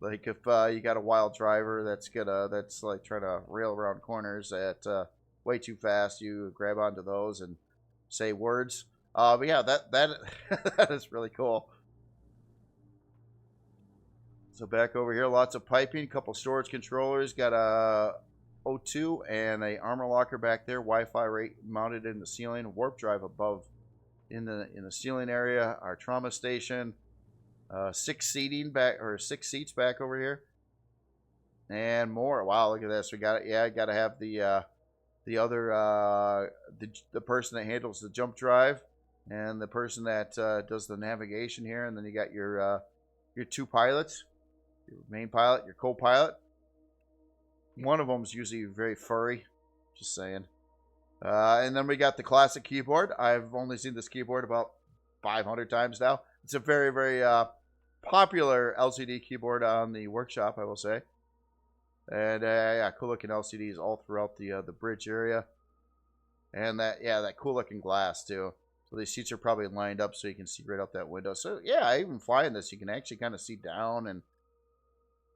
like if you got a wild driver that's like trying to rail around corners at way too fast, you grab onto those and say words. But yeah, that that is really cool. So back over here, lots of piping, couple storage controllers, got a O2 and a armor locker back there, Wi-Fi rate mounted in the ceiling, warp drive above in the ceiling area, our trauma station, 6 seats back over here, and more. Wow, look at this. We got it. Yeah, got to have the other the person that handles the jump drive. and the person that does the navigation here, and then you got your 2 pilots, your main pilot, your co-pilot. One of them is usually very furry, just saying. And then we got the classic keyboard. I've only seen this keyboard about 500 times now. It's a very, very popular LCD keyboard on the workshop, I will say. And yeah, cool looking LCDs all throughout the bridge area. And that cool looking glass too. So these seats are probably lined up so you can see right out that window. So yeah, even flying this, you can actually kind of see down, and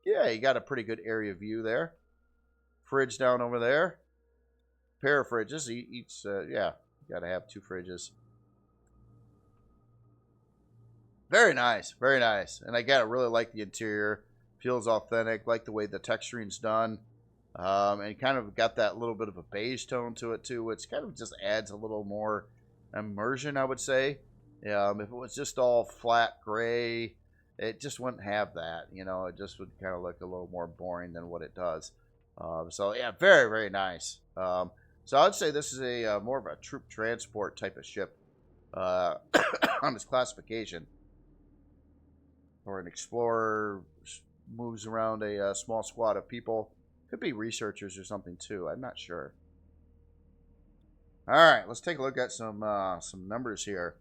yeah, you got a pretty good area view there. Fridge down over there. Pair of fridges. Each, yeah, you got to have 2 fridges. Very nice, very nice. And I gotta really like the interior. Feels authentic. Like the way the texturing's done. And kind of got that little bit of a beige tone to it too, which kind of just adds a little more immersion, I would say. If it was just all flat gray, it just wouldn't have that. You know, it just would kind of look a little more boring than what it does. So yeah, very, very nice. So I'd say this is a more of a troop transport type of ship on its classification. Or an explorer moves around a small squad of people. Could be researchers or something too. I'm not sure. All right, let's take a look at some numbers here.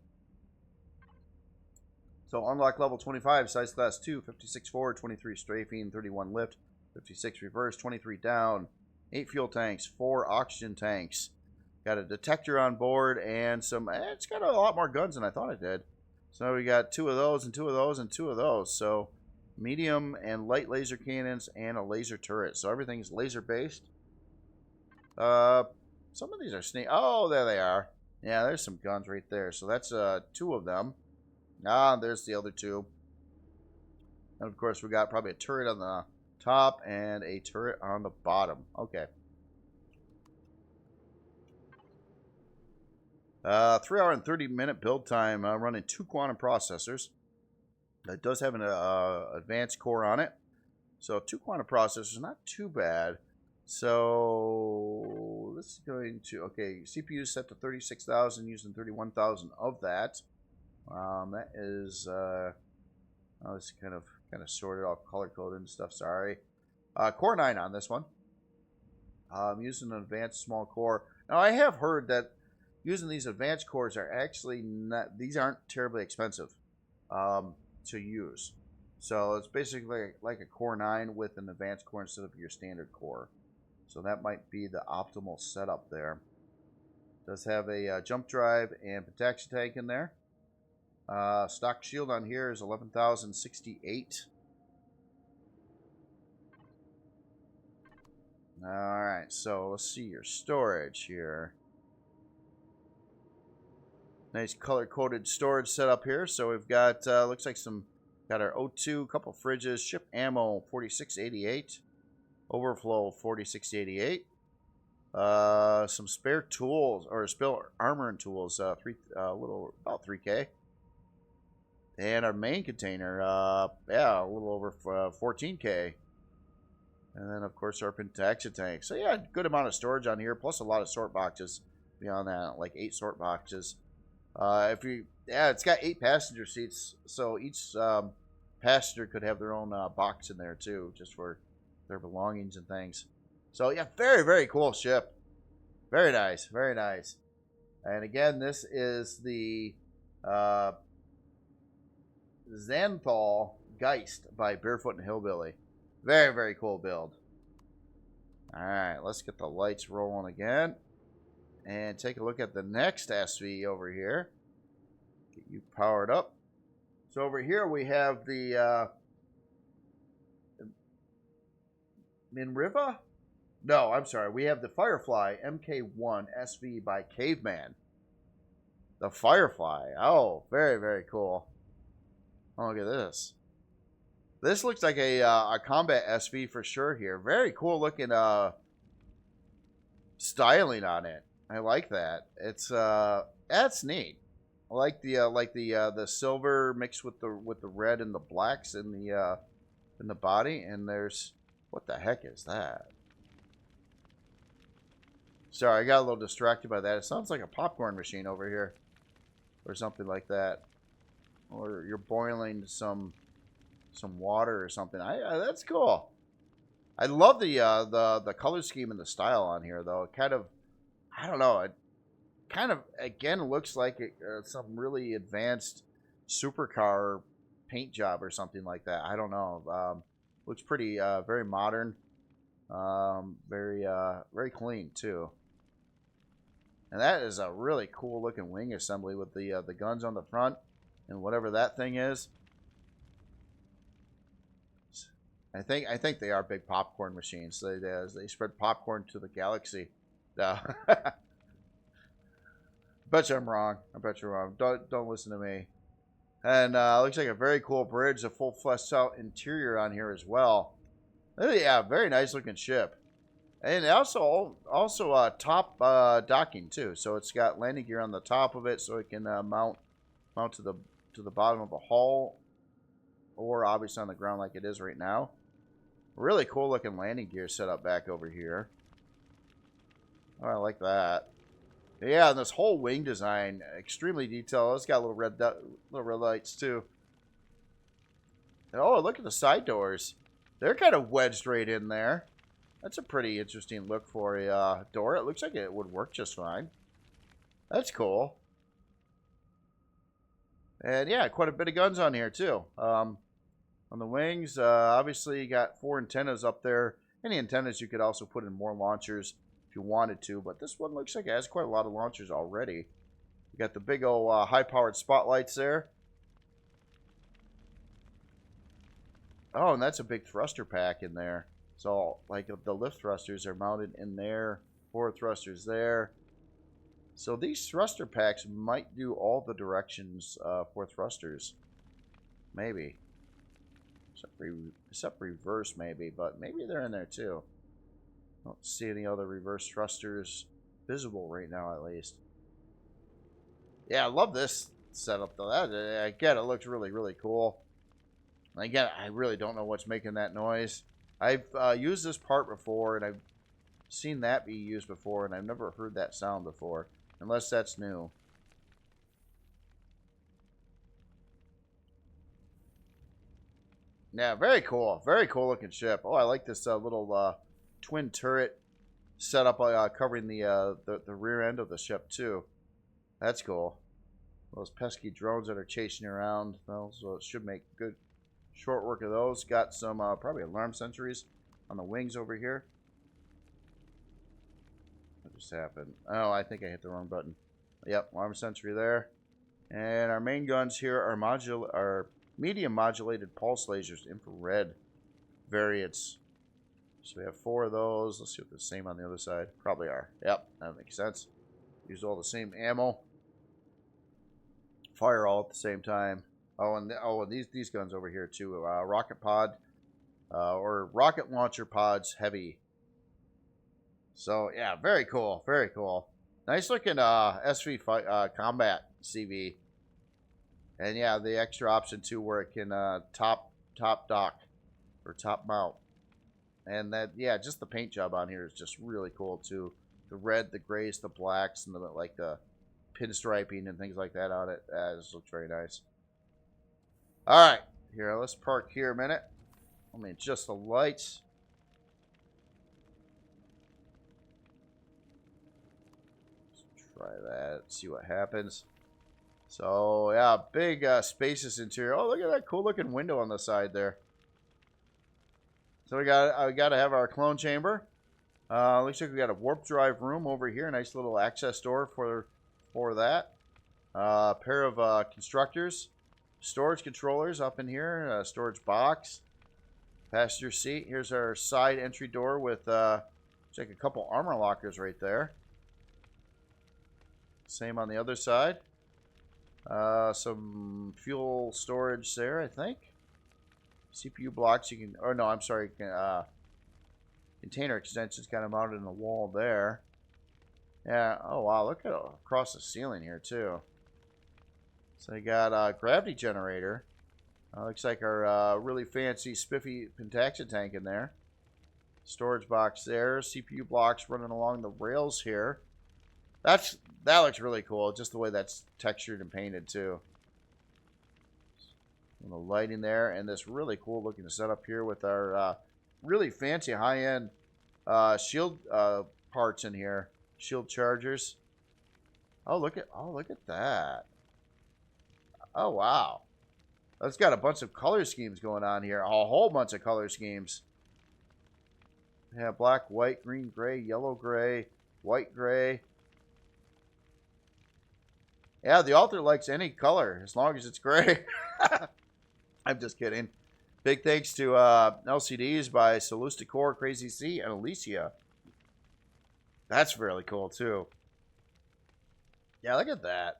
So unlock level 25, size class 2, 56 forward, 23 strafing, 31 lift, 56 reverse, 23 down, 8 fuel tanks, 4 oxygen tanks. Got a detector on board and some. It's got a lot more guns than I thought it did. So we got 2 of those and 2 of those and 2 of those. So medium and light laser cannons and a laser turret. So everything's laser based. Some of these are snake. Oh, there they are. Yeah, there's some guns right there. So that's 2 of them. Ah, there's the other 2. And of course we got probably a turret on the top and a turret on the bottom. Okay. 3 hour and 30-minute build time, running 2 quantum processors. It does have an advanced core on it. So 2 quantum processors, not too bad. So this is going to, okay, CPU is set to 36,000, using 31,000 of that. That is, it's kind of sorted off, color coded and stuff, sorry. Core 9 on this one. Using an advanced small core. Now I have heard that using these advanced cores are actually not, these aren't terribly expensive to use. So it's basically like a Core 9 with an advanced core instead of your standard core. So that might be the optimal setup there. Does have a jump drive and protection tank in there. Stock shield on here is 11,068. Alright, so let's see your storage here. Nice color-coded storage setup here. So we've got, looks like got our O2, couple fridges, ship ammo 4688, overflow 4688, some spare tools, or spare armor and tools, about 3K. And our main container, yeah, a little over 14K. And then, of course, our protection tank. So, yeah, good amount of storage on here, plus a lot of sort boxes beyond that, like 8 sort boxes. It's got 8 passenger seats, so each passenger could have their own box in there, too, just for their belongings and things. So, yeah, very, very cool ship. Very nice, very nice. And, again, this is the Xanthul Geist by Barefoot and Hillbilly. Very, very cool build. Alright, let's get the lights rolling again. And take a look at the next SV over here. Get you powered up. So over here we have the Minerva? No, I'm sorry. We have the Firefly MK1 SV by Caveman. The Firefly. Oh, very, very cool. Oh, look at this. This looks like a combat SV for sure here. Very cool looking styling on it. I like that. It's that's neat. I like the silver mixed with the red and the blacks in the body. And there's, what the heck is that? Sorry, I got a little distracted by that. It sounds like a popcorn machine over here. or something like that, or you're boiling some water or something. That's cool. I love the color scheme and the style on here, though. It kind of, I don't know, it kind of again looks like some really advanced supercar paint job or something like that. I don't know. Looks pretty very modern, very clean too. And that is a really cool looking wing assembly with the guns on the front and whatever that thing is. I think they are big popcorn machines. They spread popcorn to the galaxy. Bet you I'm wrong. I bet you're wrong. Don't listen to me. And looks like a very cool bridge, a full fleshed out interior on here as well. Yeah, very nice looking ship. And also top docking too. So it's got landing gear on the top of it, so it can mount to the bottom of the hull, or obviously on the ground like it is right now. Really cool looking landing gear set up back over here. Oh, I like that. Yeah, and this whole wing design, extremely detailed. It's got little red lights too. And oh, look at the side doors. They're kind of wedged right in there. That's a pretty interesting look for a door. It looks like it would work just fine. That's cool. And yeah, quite a bit of guns on here too. On the wings, obviously you got 4 antennas up there. Any antennas you could also put in more launchers if you wanted to, but this one looks like it has quite a lot of launchers already. You got the big old high-powered spotlights there. Oh, and that's a big thruster pack in there. So, like, the lift thrusters are mounted in there, 4 thrusters there. So these thruster packs might do all the directions for thrusters. Maybe. Except reverse, maybe, but maybe they're in there too. I don't see any other reverse thrusters visible right now, at least. Yeah, I love this setup, though. Again, it looks really, really cool. And again, I really don't know what's making that noise. I've used this part before, and I've seen that be used before, and I've never heard that sound before, unless that's new. Yeah, very cool. Very cool looking ship. Oh, I like this little twin turret setup covering the rear end of the ship, too. That's cool. Those pesky drones that are chasing you around. Those should make good short work of those. Got some probably alarm sentries on the wings over here. What just happened? Oh, I think I hit the wrong button. Yep, alarm sentry there. And our main guns here are medium modulated pulse lasers, infrared variants. So we have 4 of those. Let's see if they're the same on the other side. Probably are. Yep, that makes sense. Use all the same ammo. Fire all at the same time. Oh, and these guns over here too. Rocket pod or rocket launcher pods, heavy. So yeah, very cool, very cool. Nice looking SV combat CV. And yeah, the extra option too, where it can top dock or top mount. And that, yeah, just the paint job on here is just really cool too. The red, the grays, the blacks, and the pinstriping and things like that on it. That just looks very nice. All right, here, let's park here a minute. Let me adjust the lights. Let's try that. See what happens. So yeah, big spacious interior. Oh, look at that cool looking window on the side there. So we got to have our clone chamber. Looks like we got a warp drive room over here. Nice little access door for that. A pair of constructors, storage controllers up in here. A storage box, passenger seat. Here's our side entry door with looks like a couple armor lockers right there. Same on the other side. Some fuel storage there, I think. CPU blocks you can, or no, I'm sorry, container extensions kind of mounted in the wall there. Yeah, oh wow, look at across the ceiling here too. So you got a gravity generator. Looks like our really fancy spiffy pentaxia tank in there. Storage box there, CPU blocks running along the rails here. That looks really cool. Just the way that's textured and painted too. And the lighting there, and this really cool looking setup here with our really fancy high-end shield parts in here. Shield chargers. Oh, look at that. Oh, wow. It's got a bunch of color schemes going on here. A whole bunch of color schemes. Yeah, black, white, green, gray, yellow, gray, white, gray. Yeah, the altar likes any color as long as it's gray. I'm just kidding. Big thanks to LCDs by Solus Decor, Crazy C, and Alicia. That's really cool, too. Yeah, look at that.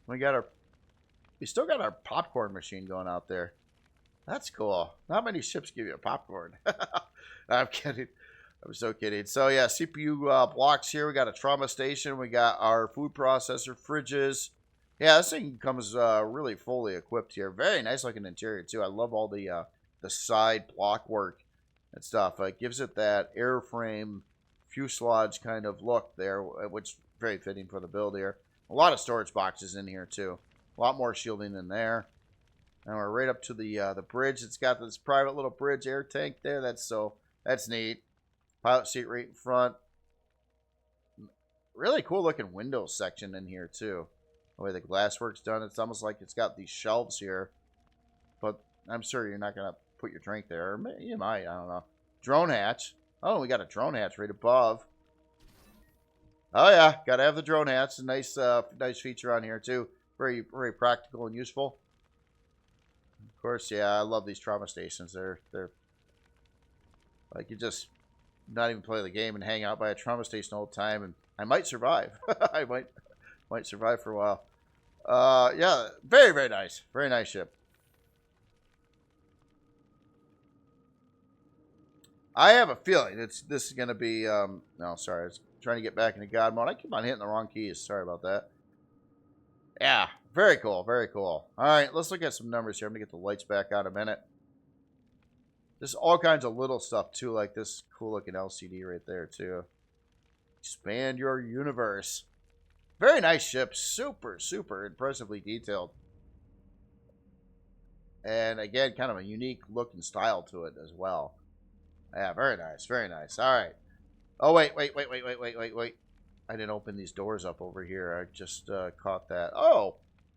We still got our popcorn machine going out there. That's cool. Not many ships give you a popcorn. I'm kidding. I'm so kidding. So yeah, CPU blocks here. We got a trauma station. We got our food processor, fridges. Yeah, this thing comes really fully equipped here. Very nice looking interior too. I love all the side block work and stuff. It gives it that airframe fuselage kind of look there, which is very fitting for the build here. A lot of storage boxes in here too. A lot more shielding in there. And we're right up to the bridge. It's got this private little bridge air tank there. That's neat. Pilot seat right in front. Really cool looking windows section in here too. The way the glasswork's done, it's almost like it's got these shelves here. But I'm sure you're not gonna put your drink there. Or you might, I don't know. Drone hatch. Oh, we got a drone hatch right above. Oh yeah, gotta have the drone hatch. A nice feature on here too. Very, very practical and useful. Of course, yeah, I love these trauma stations. They're like you just not even play the game and hang out by a trauma station all the time, and I might survive. I might survive for a while. Yeah, very, very nice. Very nice ship. I have a feeling this is going to be, no, sorry. I was trying to get back into God mode. I keep on hitting the wrong keys. Sorry about that. Yeah, very cool. Very cool. All right, let's look at some numbers here. I'm going to get the lights back on a minute. There's all kinds of little stuff, too, like this cool-looking LCD right there, too. Expand your universe. Very nice ship. Super, super impressively detailed. And, again, kind of a unique look and style to it as well. Yeah, very nice. Very nice. All right. Oh, wait. I didn't open these doors up over here. I just caught that. Oh,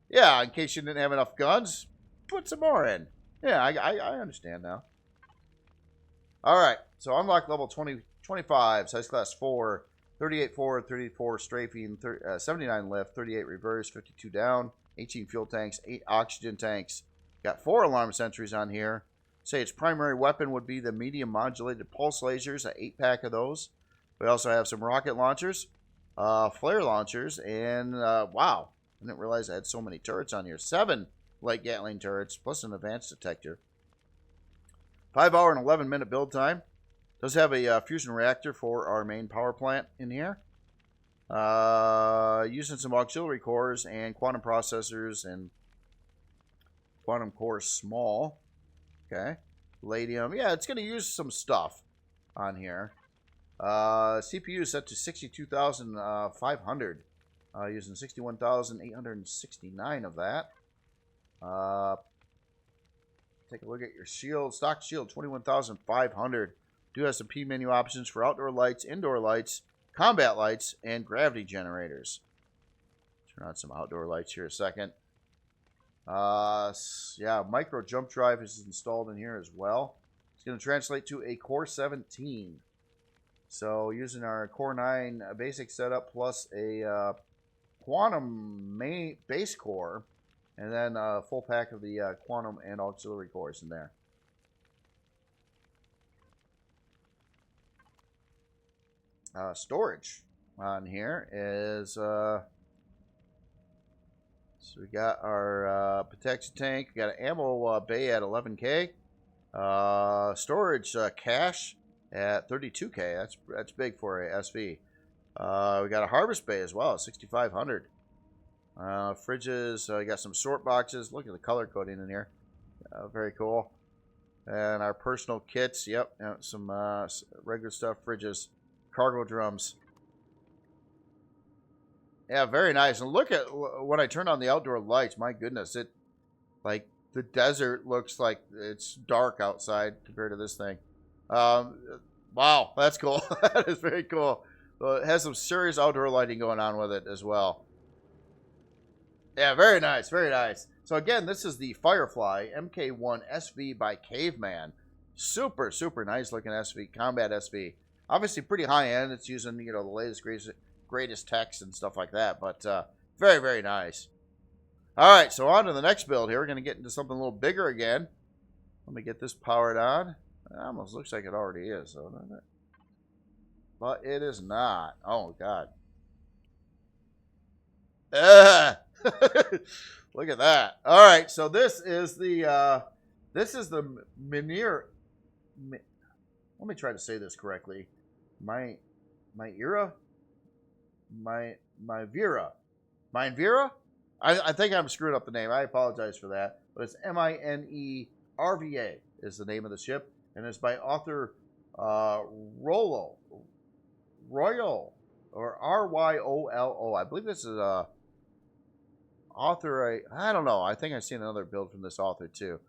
yeah, in case you didn't have enough guns, put some more in. Yeah, I understand now. All right, so unlock level 25, size class 4, 38 forward, 34 strafing, 79 lift, 38 reverse, 52 down, 18 fuel tanks, 8 oxygen tanks. Got 4 alarm sentries on here. Say its primary weapon would be the medium modulated pulse lasers, an 8-pack of those. We also have some rocket launchers, flare launchers, and wow, I didn't realize I had so many turrets on here. 7 light Gatling turrets, plus an advanced detector. 5-hour and 11-minute build time. Does have a fusion reactor for our main power plant in here. Using some auxiliary cores and quantum processors and quantum core small. Okay. Palladium. Yeah, it's going to use some stuff on here. CPU is set to 62,500. Using 61,869 of that. Take a look at your shield. Stock shield, 21,500. Do have some P menu options for outdoor lights, indoor lights, combat lights, and gravity generators. Turn on some outdoor lights here a second. Yeah, micro jump drive is installed in here as well. It's going to translate to a Core 17. So using our Core 9 basic setup plus a quantum base core, and then a full pack of the quantum and auxiliary cores in there. Storage on here is so we got our protection tank. We got an ammo bay at 11K. Storage cache at 32K. That's big for a SV. We got a harvest bay as well, 6,500. Fridges. We got some sort boxes. Look at the color coding in here. Very cool. And our personal kits. Yep. Some regular stuff. Fridges. Cargo drums. Yeah, very nice. And look at when I turn on the outdoor lights. My goodness, it like the desert looks like it's dark outside compared to this thing. Um, wow, that's cool. That is very cool. So it has some serious outdoor lighting going on with it as well. Yeah, very nice, very nice. So again, this is the Firefly MK1 SV by Caveman. Super, super nice looking SV, combat SV. Obviously pretty high end. It's using, you know, the latest, greatest text and stuff like that. But very, very nice. All right, so on to the next build here. We're going to get into something a little bigger again. Let me get this powered on. It almost looks like it already is, so doesn't it? But it is not. Oh, God. Look at that. All right, so this is the Minerva. Let me try to say this correctly. Minerva. I think I'm screwing up the name. I apologize for that. But it's Minerva is the name of the ship, and it's by author Royal or Ryollo. I believe this is author. I don't know. I think I've seen another build from this author too.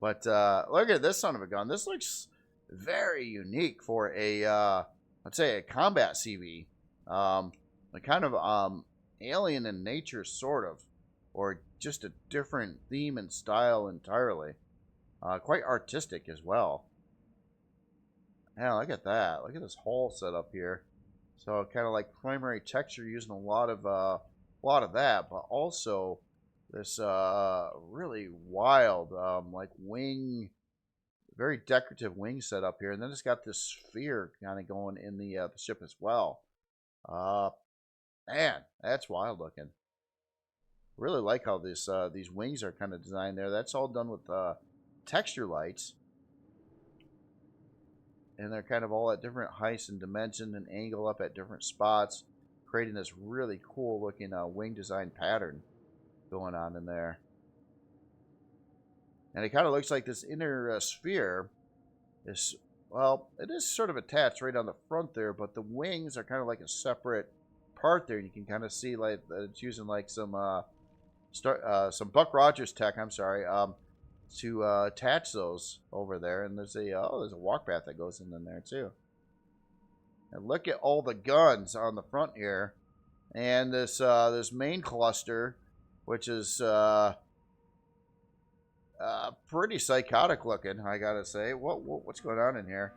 But look at this son of a gun. This looks very unique for a let's say a combat CV. A kind of alien in nature, sort of, or just a different theme and style entirely. Quite artistic as well. Yeah, look at that. Look at this hull set up here. So kind of like primary texture, using a lot of that, but also this really wild like wing, very decorative wing set up here, and then it's got this sphere kind of going in the ship as well. Man, that's wild looking. Really like how this these wings are kind of designed there. That's all done with texture lights, and they're kind of all at different heights and dimension and angle up at different spots, creating this really cool looking wing design pattern going on in there. And it kind of looks like this inner sphere is, well, it is sort of attached right on the front there, but the wings are kind of like a separate part there. You can kind of see like that it's using like some Buck Rogers tech, I'm sorry, to attach those over there. And there's a walk path that goes in there too. And look at all the guns on the front here, and this main cluster, which is pretty psychotic looking, I gotta say. What's going on in here?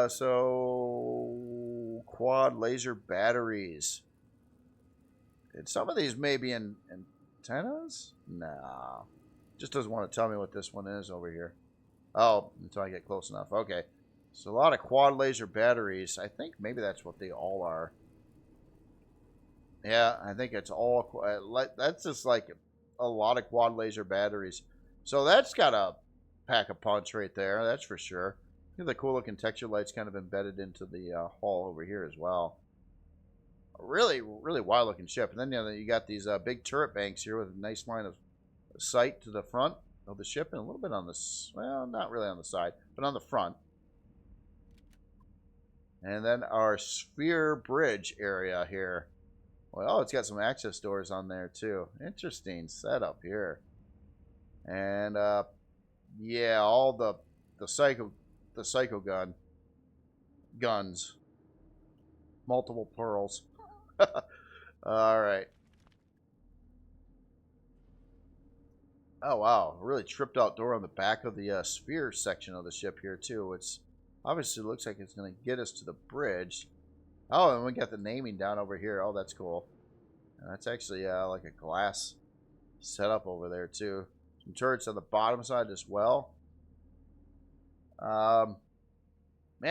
So quad laser batteries. And some of these may be in antennas? No. Just doesn't want to tell me what this one is over here. Oh, until I get close enough. Okay. So a lot of quad laser batteries. I think maybe that's what they all are. Yeah, I think it's all. That's just like a lot of quad laser batteries. So that's got a pack a punch right there. That's for sure. Look at the cool looking texture lights kind of embedded into the hull over here as well. Really, really wild looking ship. And then you got these big turret banks here with a nice line of sight to the front of the ship, and a little bit on the, well, not really on the side, but on the front. And then our sphere bridge area here. Well, it's got some access doors on there too. Interesting setup here. And yeah, all the psycho guns, multiple pearls. All right. Oh wow, really tripped out door on the back of the sphere section of the ship here too. It's obviously looks like it's going to get us to the bridge. Oh, and we got the naming down over here. Oh, that's cool. And that's actually like a glass setup over there too. Some turrets on the bottom side as well. Man,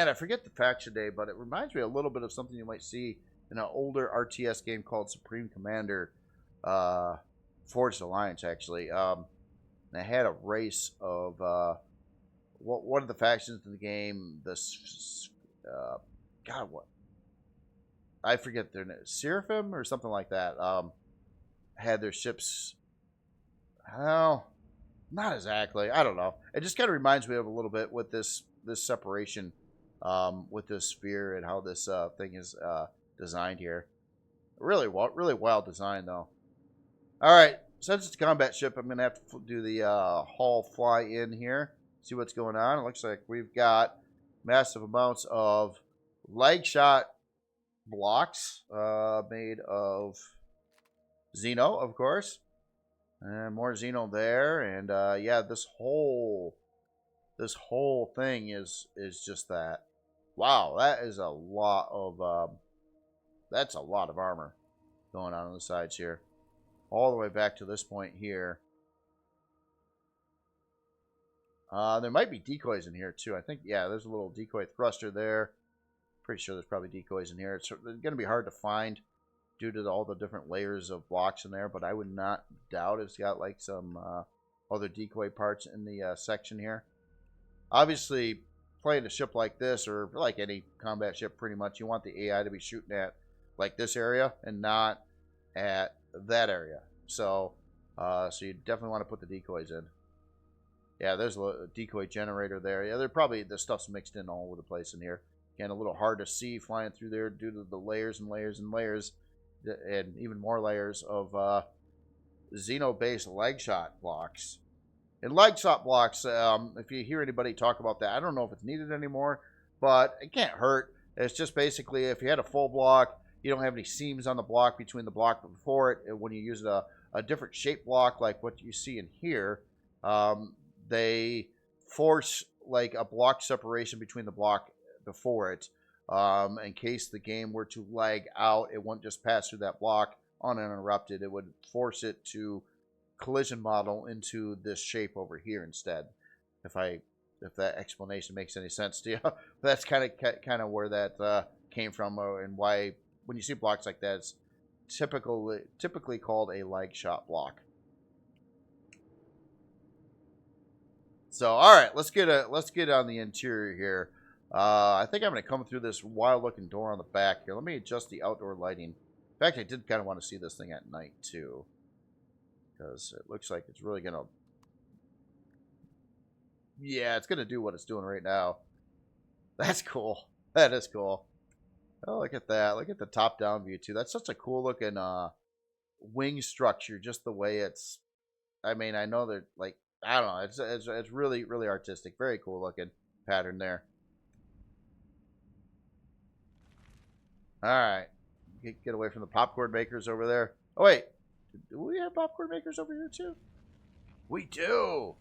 I forget the faction name, but it reminds me a little bit of something you might see in an older RTS game called Supreme Commander, Forged Alliance, actually. They had a race of one of the factions in the game. God, what? I forget their name. Seraphim or something like that. Had their ships. Oh, not exactly. I don't know. It just kind of reminds me of a little bit with this separation with this sphere and how this thing is designed here. Really well designed, though. All right, since it's a combat ship, I'm going to have to do the hull fly in here, see what's going on. It looks like we've got massive amounts of leg shot blocks made of Xeno, of course. And more Xeno there. And yeah, this whole thing is just that. Wow, that is a lot of that's a lot of armor going on the sides here. All the way back to this point here. There might be decoys in here too. I think, yeah, there's a little decoy thruster there. Pretty sure there's probably decoys in here. It's going to be hard to find due to all the different layers of blocks in there, but I would not doubt it's got like some other decoy parts in the section here. Obviously, playing a ship like this, or like any combat ship pretty much, you want the AI to be shooting at like this area and not at that area. So you definitely want to put the decoys in. Yeah, there's a decoy generator there. Yeah, they're probably, the stuff's mixed in all over the place in here. Again, a little hard to see flying through there due to the layers and layers and layers, and even more layers of Xeno-based leg shot blocks. And leg shot blocks, if you hear anybody talk about that, I don't know if it's needed anymore, but it can't hurt. It's just basically if you had a full block, you don't have any seams on the block between the block before it. And when you use a different shape block like what you see in here, they force like a block separation between the block before it. In case the game were to lag out, it wouldn't just pass through that block uninterrupted. It would force it to collision model into this shape over here instead. If that explanation makes any sense to you. That's kind of where that came from, and why when you see blocks like that, it's typically called a leg shot block. So, all right, let's get on the interior here. I think I'm going to come through this wild-looking door on the back here. Let me adjust the outdoor lighting. In fact, I did kind of want to see this thing at night, too. Because it looks like it's really going to... Yeah, it's going to do what it's doing right now. That's cool. That is cool. Oh, look at that. Look at the top-down view, too. That's such a cool-looking wing structure, just the way it's... I mean, I know that, like, I don't know. It's really, really artistic. Very cool-looking pattern there. All right. Get away from the popcorn makers over there. Oh, wait. Do we have popcorn makers over here, too? We do.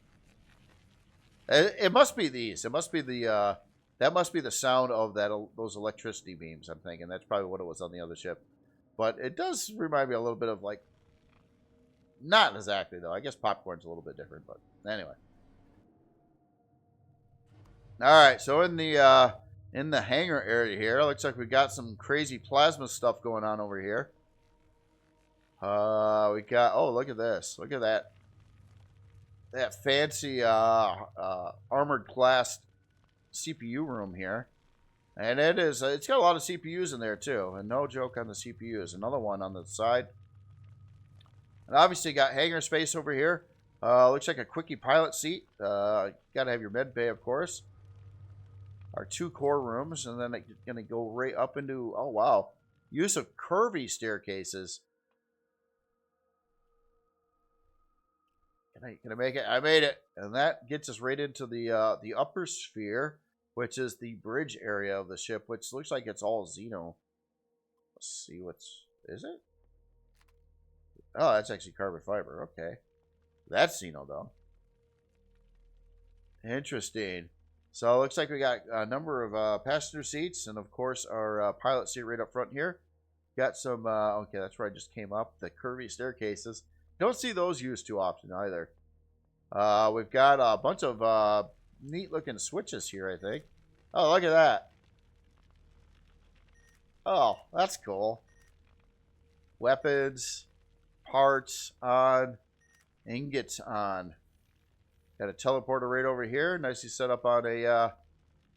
It must be these. It must be the... that must be the sound of those electricity beams, I'm thinking. That's probably what it was on the other ship. But it does remind me a little bit of, like... Not exactly, though. I guess popcorn's a little bit different, but anyway. All right, so in the hangar area here, looks like we got some crazy plasma stuff going on over here. We got, oh, look at this. Look at that. That fancy armored glass CPU room here. And it's got a lot of CPUs in there, too. And no joke on the CPUs. Another one on the side. And obviously got hangar space over here. Looks like a quickie pilot seat. Got to have your med bay, of course. Our 2 core rooms. And then it's going to go right up into... Oh, wow. Use of curvy staircases. Can I make it? I made it. And that gets us right into the upper sphere, which is the bridge area of the ship, which looks like it's all Xeno. Let's see what's... Is it? Oh, that's actually carbon fiber. Okay. That's Xeno, though. Interesting. So it looks like we got a number of passenger seats, and of course our pilot seat right up front here. Got some, okay, that's where I just came up. The curvy staircases. Don't see those used too often either. We've got a bunch of neat looking switches here, I think. Oh, look at that. Oh, that's cool. Weapons, parts on, ingots on. Got a teleporter right over here, nicely set up on a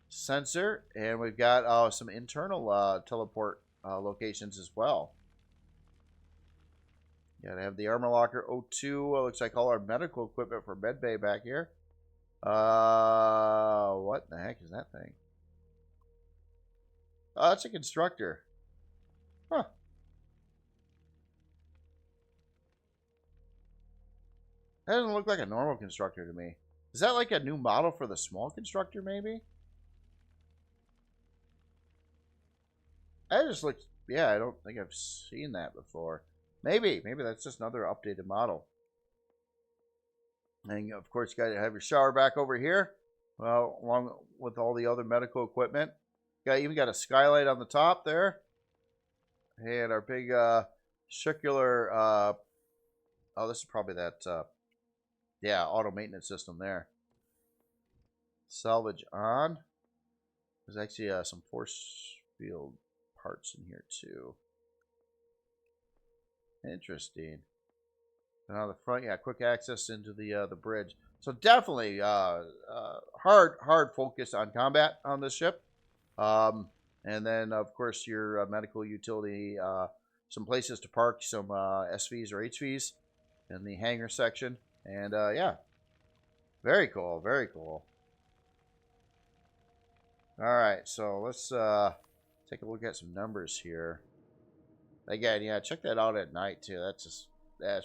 sensor. And we've got some internal teleport locations as well. Gotta have the armor locker O2. Looks like all our medical equipment for medbay back here. What the heck is that thing? Oh, that's a constructor. Huh. That doesn't look like a normal constructor to me. Is that like a new model for the small constructor, maybe? That just looks... Yeah, I don't think I've seen that before. Maybe that's just another updated model. And, of course, you got to have your shower back over here. Well, along with all the other medical equipment. Even got a skylight on the top there. And our big circular... oh, this is probably that... yeah, auto maintenance system there. Salvage on. There's actually some force field parts in here too. Interesting. And on the front, yeah, quick access into the bridge. So definitely hard focus on combat on this ship. And then of course your medical utility, some places to park some SVs or HVs in the hangar section. And yeah, very cool, very cool. All right, so let's take a look at some numbers here. Again, yeah, check that out at night too. That's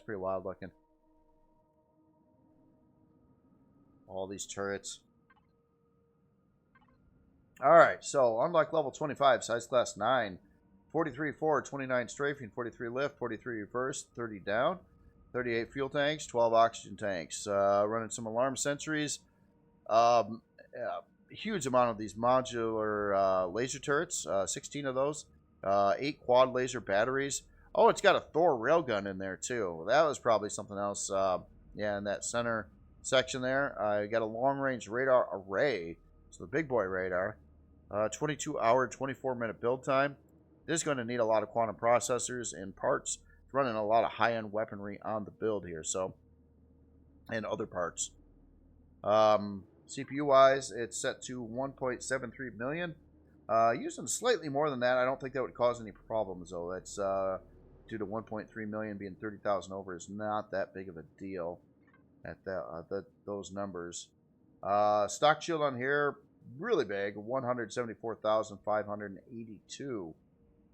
pretty wild looking. All these turrets. All right, so unlock level 25, size class 9, 43 forward, 29 strafing, 43 lift, 43 reverse, 30 down, 38 fuel tanks, 12 oxygen tanks. Running some alarm sentries. Huge amount of these modular laser turrets, 16 of those, 8 quad laser batteries. Oh, it's got a Thor railgun in there too. That was probably something else. Yeah, in that center section there. I got a long-range radar array, so the big boy radar. 22-hour, 24-minute build time. This is going to need a lot of quantum processors and parts. It's running a lot of high-end weaponry on the build here, so, and other parts. CPU-wise, it's set to 1.73 million. Using slightly more than that, I don't think that would cause any problems, though. That's due to 1.3 million being 30,000 over is not that big of a deal at those numbers. Stock shield on here, really big, 174,582.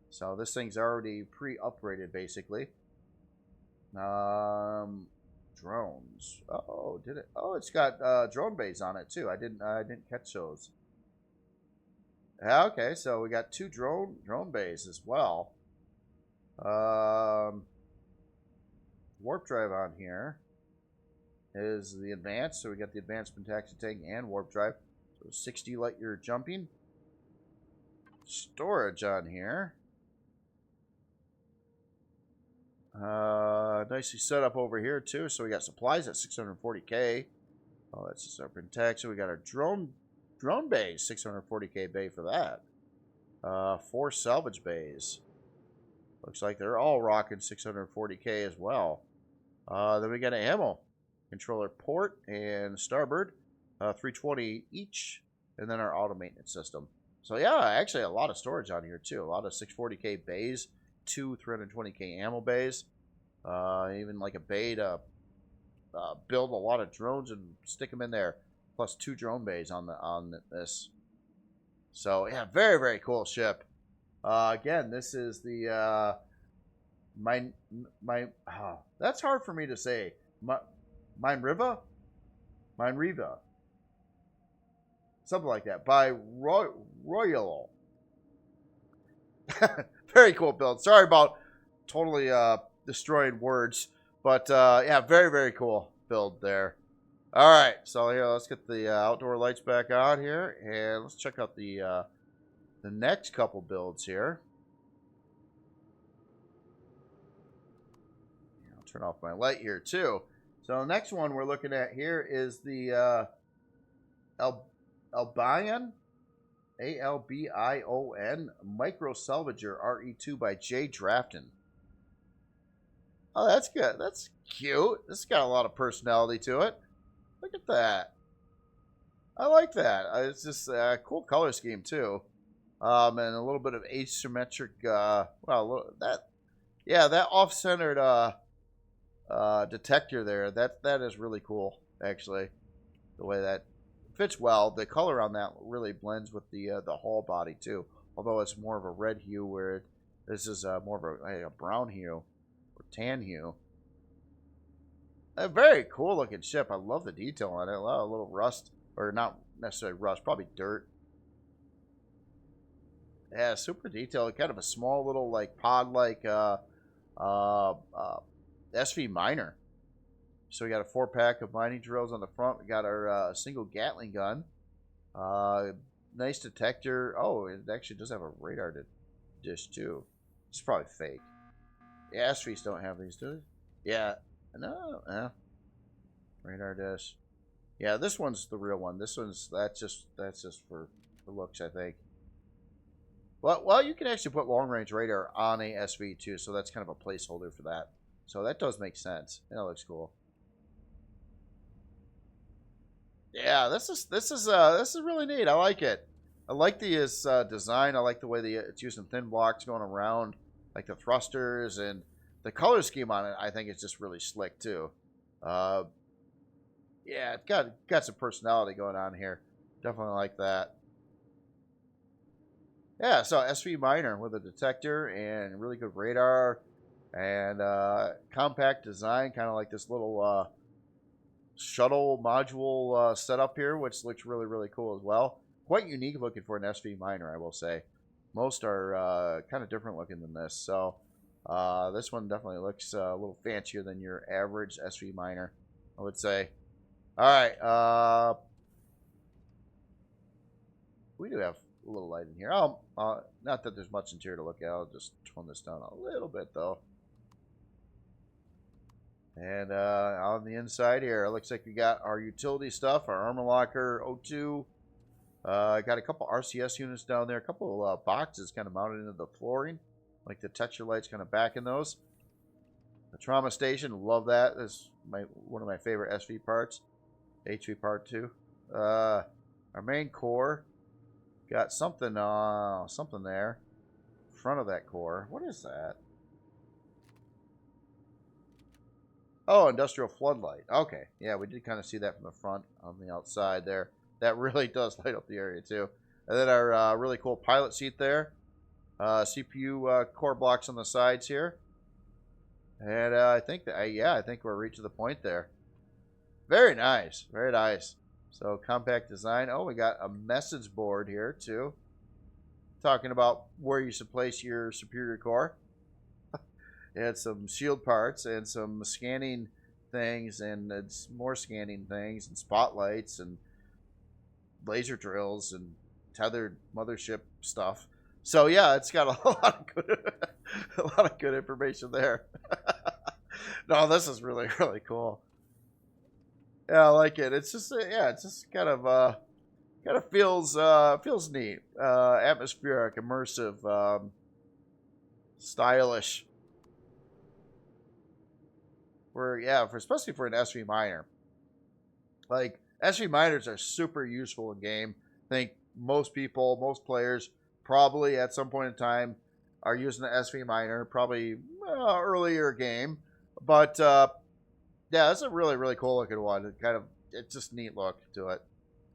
So this thing's already pre-upgraded, basically. Drones. Oh, did it? Oh, it's got drone bays on it too. I didn't catch those. Okay, so we got 2 drone bays as well. Warp drive on here is the advanced, so we got the advanced taxi tank and warp drive. So 60 light year jumping. Storage on here. Nicely set up over here too. So we got supplies at 640k. Oh, that's just our Pentax. So we got our drone bays, 640k bay for that. 4 salvage bays. Looks like they're all rocking 640k as well. Then we got an ammo controller port and starboard, 320 each, and then our auto maintenance system. So yeah, actually a lot of storage on here too. A lot of 640k bays, 2 320k ammo bays, even like a bay to build a lot of drones and stick them in there, plus 2 drone bays on this. So yeah, very, very cool ship. Again, this is the that's hard for me to say. Minerva, something like that, by Royal. Very cool build. Sorry about totally destroying words, but yeah, very, very cool build there. All right, so here, let's get the outdoor lights back on here, and let's check out the next couple builds here. I'll turn off my light here too. So the next one we're looking at here is the Albion, Albion Micro Salvager RE2 by J Drafton. Oh, that's good. That's cute. This has got a lot of personality to it. Look at that. I like that. It's just a cool color scheme too. And a little bit of asymmetric, well, that off-centered detector there, that is really cool, actually. The way that fits well. The color on that really blends with the hull body too. Although it's more of a red hue where This is more of a brown hue or tan hue. A very cool looking ship. I love the detail on it. A lot of little rust, or not necessarily rust, probably dirt. Yeah, super detailed. Kind of a small little like pod like SV miner. So we got a 4-pack of mining drills on the front. We got our single Gatling gun. Nice detector. Oh, it actually does have a radar dish too. It's probably fake. The SVs don't have these, do they? Yeah. No. Radar dish. Yeah, this one's the real one. This one's that's just for looks, I think. Well, you can actually put long range radar on a SV too, so that's kind of a placeholder for that. So that does make sense. That looks cool. Yeah, this is really neat. I like it. I like the design. I like the way it's using thin blocks going around, like the thrusters, and the color scheme on it. I think it's just really slick too. Yeah, it got some personality going on here. Definitely like that. Yeah, so SV miner with a detector and really good radar and compact design, kind of like this little shuttle module setup here, which looks really, really cool as well. Quite unique looking for an SV miner, I will say. Most are kind of different looking than this. So this one definitely looks a little fancier than your average SV miner, I would say. All right. We do have a little light in here. Not that there's much interior to look at. I'll just tone this down a little bit, though. And on the inside here, it looks like we got our utility stuff, our armor locker, O2. Got a couple RCS units down there, a couple of boxes kind of mounted into the flooring, like the texture lights kind of back in those. The trauma station, love that. This is one of my favorite SV parts. HV part 2. Our main core, got something there. Front of that core. What is that? Oh, industrial floodlight. Okay. Yeah, we did kind of see that from the front on the outside there. That really does light up the area too. And then our really cool pilot seat there. CPU core blocks on the sides here. And I think we're reaching the point there. Very nice. Very nice. So compact design. Oh, we got a message board here too. Talking about where you should place your superior core. And some shield parts and some scanning things and more scanning things and spotlights and laser drills and tethered mothership stuff. So yeah, it's got a lot of good information there. No, this is really, really cool. Yeah, I like it. It's just it's just kind of feels neat. Atmospheric, immersive, stylish. Especially for an SV miner. Like, SV miners are super useful in game. I think most players, probably at some point in time are using the SV miner, probably earlier game. But, yeah, that's a really, really cool looking one. It's just neat look to it.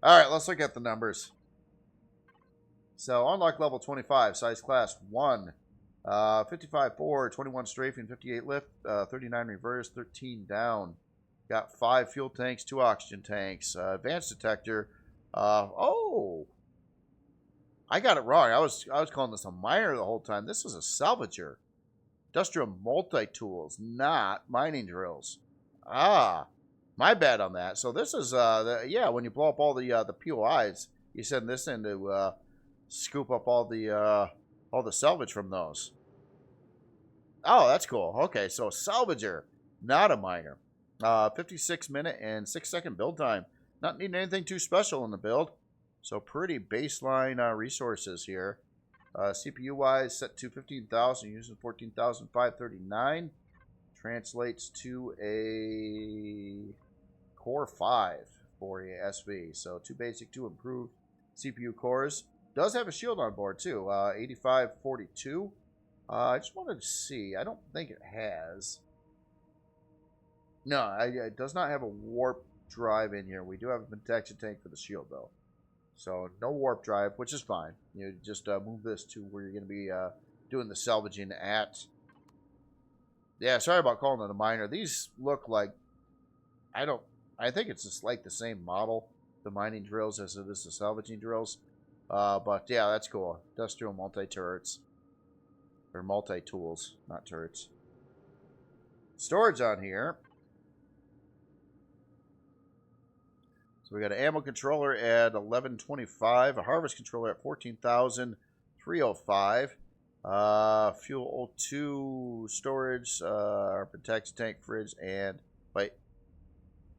All right, let's look at the numbers. So, unlock level 25, size class 1. 55 forward, 21 strafing, 58 lift, 39 reverse, 13 down. Got 5 fuel tanks, 2 oxygen tanks, advanced detector. I got it wrong. I was calling this a miner the whole time. This was a salvager. Industrial multi-tools, not mining drills. My bad on that. So this is when you blow up all the POIs, you send this in to scoop up all the salvage from those. Oh, that's cool. Okay, so salvager, not a miner. 56-minute and 6-second build time. Not needing anything too special in the build. So pretty baseline resources here. CPU-wise, set to 15,000, using 14,539. Translates to a Core 5 for a SV. So 2 basic, 2 improved CPU cores. Does have a shield on board too. 8542. I just wanted to see. I don't think it has. No, it does not have a warp drive in here. We do have a protection tank for the shield though. So no warp drive, which is fine. You just move this to where you're going to be doing the salvaging at. Yeah, sorry about calling it a miner. These look like, I think it's just like the same model, the mining drills, as it is the salvaging drills. But yeah, that's cool. Industrial multi-turrets. Or multi-tools, not turrets. Storage on here. So we got an ammo controller at 1125, a harvest controller at 14,305, fuel O2 storage, our Pentax tank, fridge, and wait,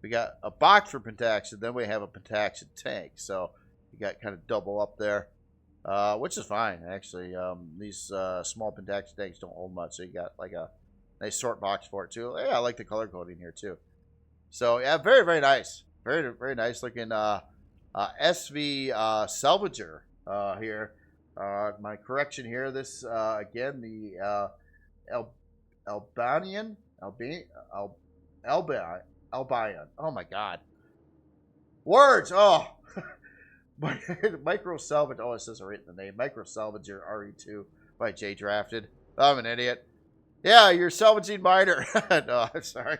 we got a box for Pentax, and then we have a Pentax tank. So you got kind of double up there, which is fine actually. These small Pentax tanks don't hold much, so you got like a nice sort box for it too. Yeah, I like the color coding here too. So yeah, very, very nice. Very, very nice looking SV Salvager here. My correction here, this again, the Albion. Oh my God. Words. Oh, Micro Salvage. Oh, it says right in the name. Micro Salvager RE2 by J Drafted. I'm an idiot. Yeah, you're salvaging miner. No, I'm sorry.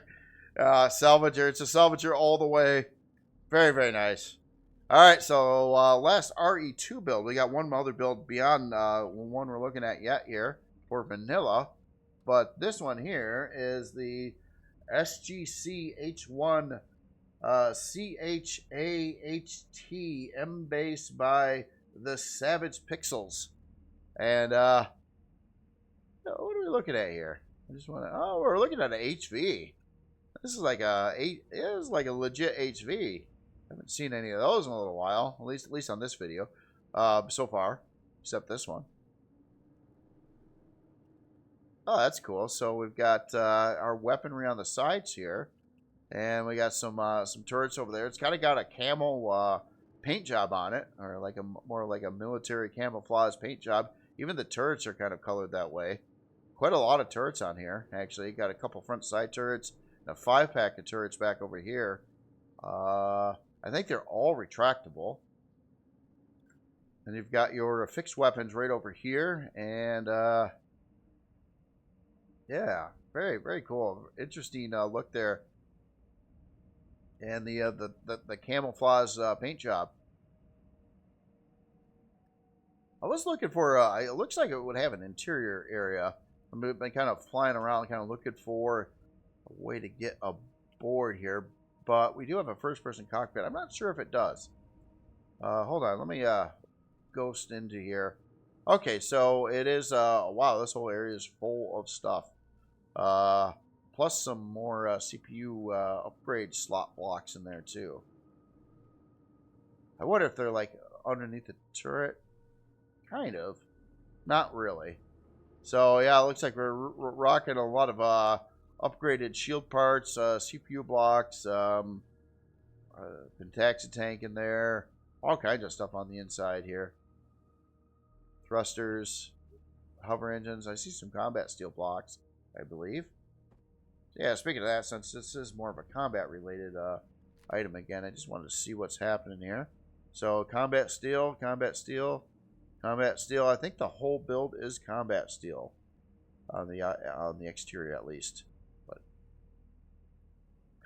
Salvager. It's a Salvager all the way. Very, very nice. All right, so last RE2 build. We got one other build beyond one we're looking at yet here for vanilla. But this one here is the SGC H1 CHAHT M-Base by the Savage Pixels. And what are we looking at here? I just want to. Oh, we're looking at an HV. This is like it is like a legit HV. I haven't seen any of those in a little while, at least on this video, so far, except this one. Oh, that's cool. So we've got our weaponry on the sides here, and we got some turrets over there. It's kind of got a camel paint job on it, or like more like a military camouflage paint job. Even the turrets are kind of colored that way. Quite a lot of turrets on here, actually. Got a couple front side turrets, and a 5-pack of turrets back over here. I think they're all retractable. And you've got your fixed weapons right over here. And, yeah, very, very cool. Interesting look there. And the camouflage paint job. I was looking for, it looks like it would have an interior area. I've been kind of flying around, kind of looking for a way to get aboard here. But we do have a first-person cockpit. I'm not sure if it does. Hold on. Let me ghost into here. Okay, so it is... wow, this whole area is full of stuff. Plus some more CPU upgrade slot blocks in there, too. I wonder if they're, like, underneath the turret. Kind of. Not really. So, yeah, it looks like we're rocking a lot of... upgraded shield parts, CPU blocks, Pentax tank in there, all kinds of stuff on the inside here. Thrusters, hover engines. I see some combat steel blocks, I believe. Yeah, speaking of that, since this is more of a combat related item again, I just wanted to see what's happening here. So combat steel, combat steel, combat steel. I think the whole build is combat steel on the exterior at least.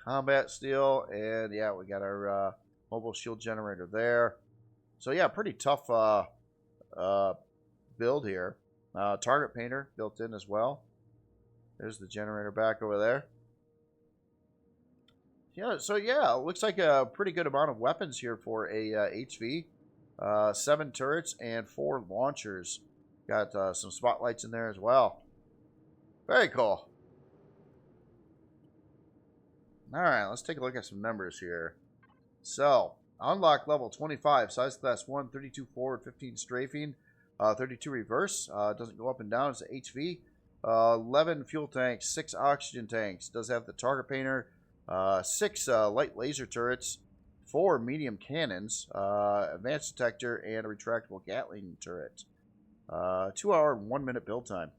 Combat steel, and yeah, we got our mobile shield generator there. So yeah, pretty tough build here. Target painter built in as well. There's the generator back over there. Yeah, so yeah, it looks like a pretty good amount of weapons here for a HV. 7 turrets and 4 launchers. Got some spotlights in there as well. Very cool. Alright, let's take a look at some numbers here. So, unlock level 25, size class 1, 32 forward, 15 strafing, 32 reverse. Doesn't go up and down, it's an HV. 11 fuel tanks, 6 oxygen tanks. Does have the target painter, 6 light laser turrets, 4 medium cannons, advanced detector, and a retractable Gatling turret. 2 hour and 1 minute build time.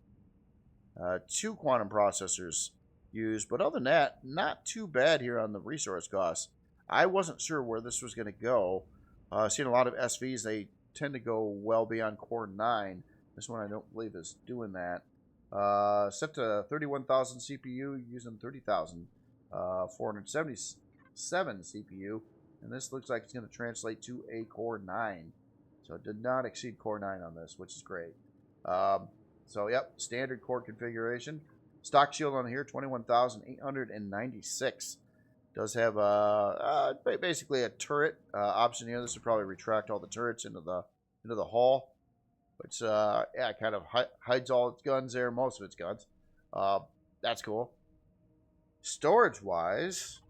2 quantum processors used, but other than that, not too bad here on the resource costs. I wasn't sure where this was going to go. I've seen a lot of SVs, they tend to go well beyond core 9, This one I don't believe is doing that. Set to 31,000 CPU using 30,000. 477 CPU. And this looks like it's going to translate to a Core 9. So it did not exceed Core 9 on this, which is great. So, yep, standard core configuration. Stock shield on here, 21,896. Does have basically a turret option here. This would probably retract all the turrets into the hull, which yeah, kind of hides all its guns there, most of its guns. That's cool. Storage wise,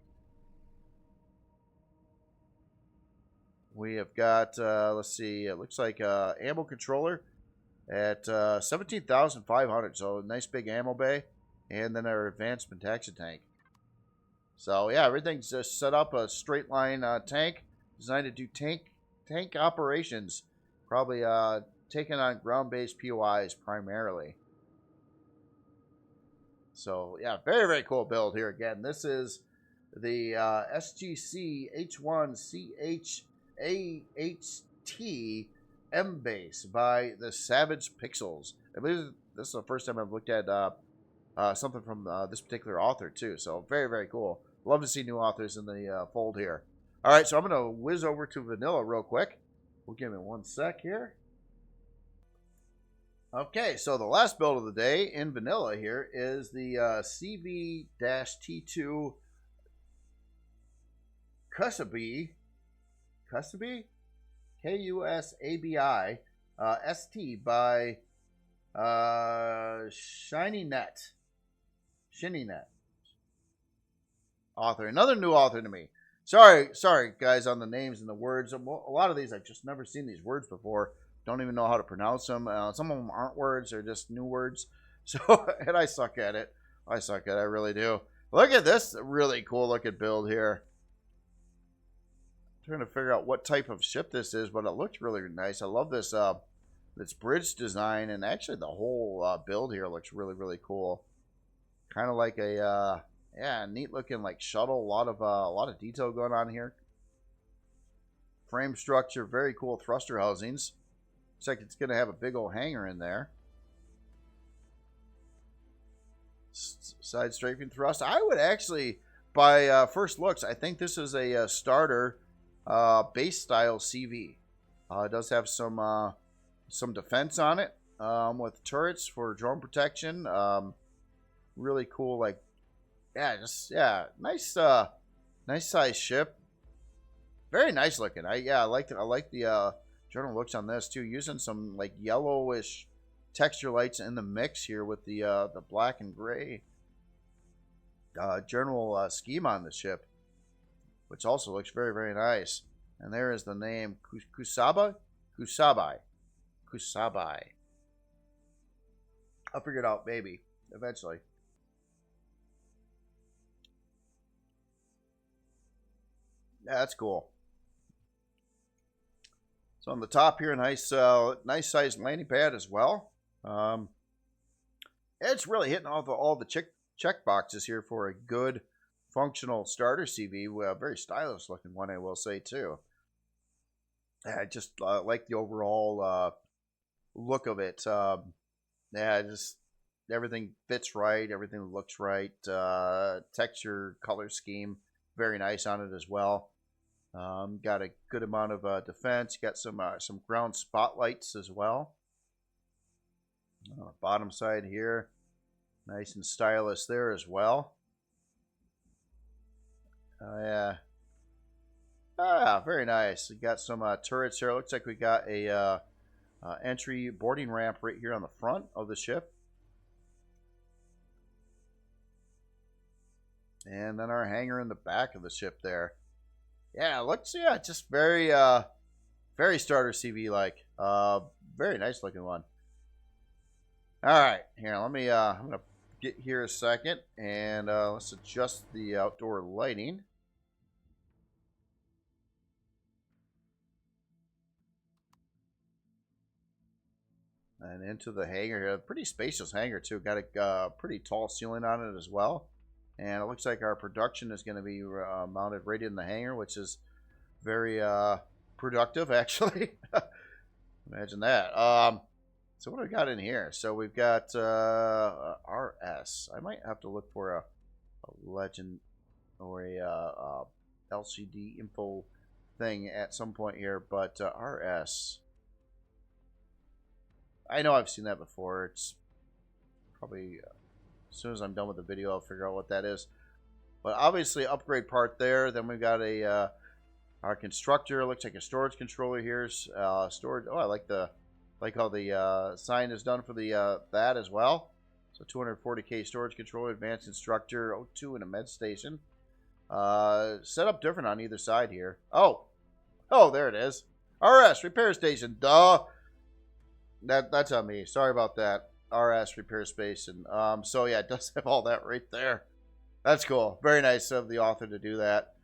we have got let's see, it looks like ammo controller at 17,500. So nice big ammo bay, and then our advanced protection tank. So yeah, everything's just set up a straight line tank designed to do tank operations, probably taking on ground-based POIs primarily. So yeah, very, very cool build here. Again, this is the SGC H1 HV M base by the Savage Pixels. I believe this is the first time I've looked at something from this particular author too. So very, very cool. Love to see new authors in the fold here. All right, so I'm going to whiz over to vanilla real quick. We'll give me one sec here. Okay, so the last build of the day in vanilla here is the CV-T2 Kusabi, Kusabi, ST by ShinyNet author. Another new author to me. Sorry guys on the names and the words. A lot of these I've just never seen these words before. Don't even know how to pronounce them. Some of them aren't words; they're just new words. So, and I suck at it. I really do. Look at this really cool looking build here. I'm trying to figure out what type of ship this is, but it looks really nice. I love this this bridge design, and actually the whole build here looks really, really cool. Kind of like a yeah, neat looking like shuttle. A lot of detail going on here. Frame structure, very cool thruster housings. Looks like it's going to have a big old hangar in there. Side strafing thrust. I would actually, by first looks, I think this is a starter base style CV. It does have some defense on it with turrets for drone protection. Really cool, like yeah, nice size ship. Very nice looking. I like it. I like the general looks on this too, using some like yellowish texture lights in the mix here with the black and gray general scheme on the ship, which also looks very, very nice. And there is the name Kusabi. I'll figure it out maybe eventually. Yeah, that's cool. So on the top here, nice sized landing pad as well. It's really hitting all the check boxes here for a good functional starter CV. Very stylish looking one, I will say too. I just like the overall look of it. Yeah, just everything fits right. Everything looks right. Texture, color scheme, very nice on it as well. Got a good amount of defense. Got some ground spotlights as well. Bottom side here, nice and stylish there as well. Yeah. Very nice. We got some turrets here. Looks like we got a entry boarding ramp right here on the front of the ship. And then our hangar in the back of the ship there. Yeah, looks, yeah, just very very starter CV like. Very nice looking one. All right, here, let me I'm gonna get here a second, and let's adjust the outdoor lighting. And into the hangar here. Pretty spacious hangar too. Got a pretty tall ceiling on it as well. And it looks like our production is going to be mounted right in the hangar, which is very productive, actually. Imagine that. So what do we got in here? So we've got RS. I might have to look for a legend or a LCD info thing at some point here, but RS. I know I've seen that before. It's probably as soon as I'm done with the video, I'll figure out what that is. But obviously, upgrade part there. Then we've got a our constructor. Looks like a storage controller here. Storage. Oh, I like how the sign is done for the that as well. So 240K storage controller, advanced instructor, O2 and a med station. Set up different on either side here. Oh, there it is. RS repair station. Duh. That's on me. Sorry about that. RS repair station. So yeah, it does have all that right there. That's cool. Very nice of the author to do that.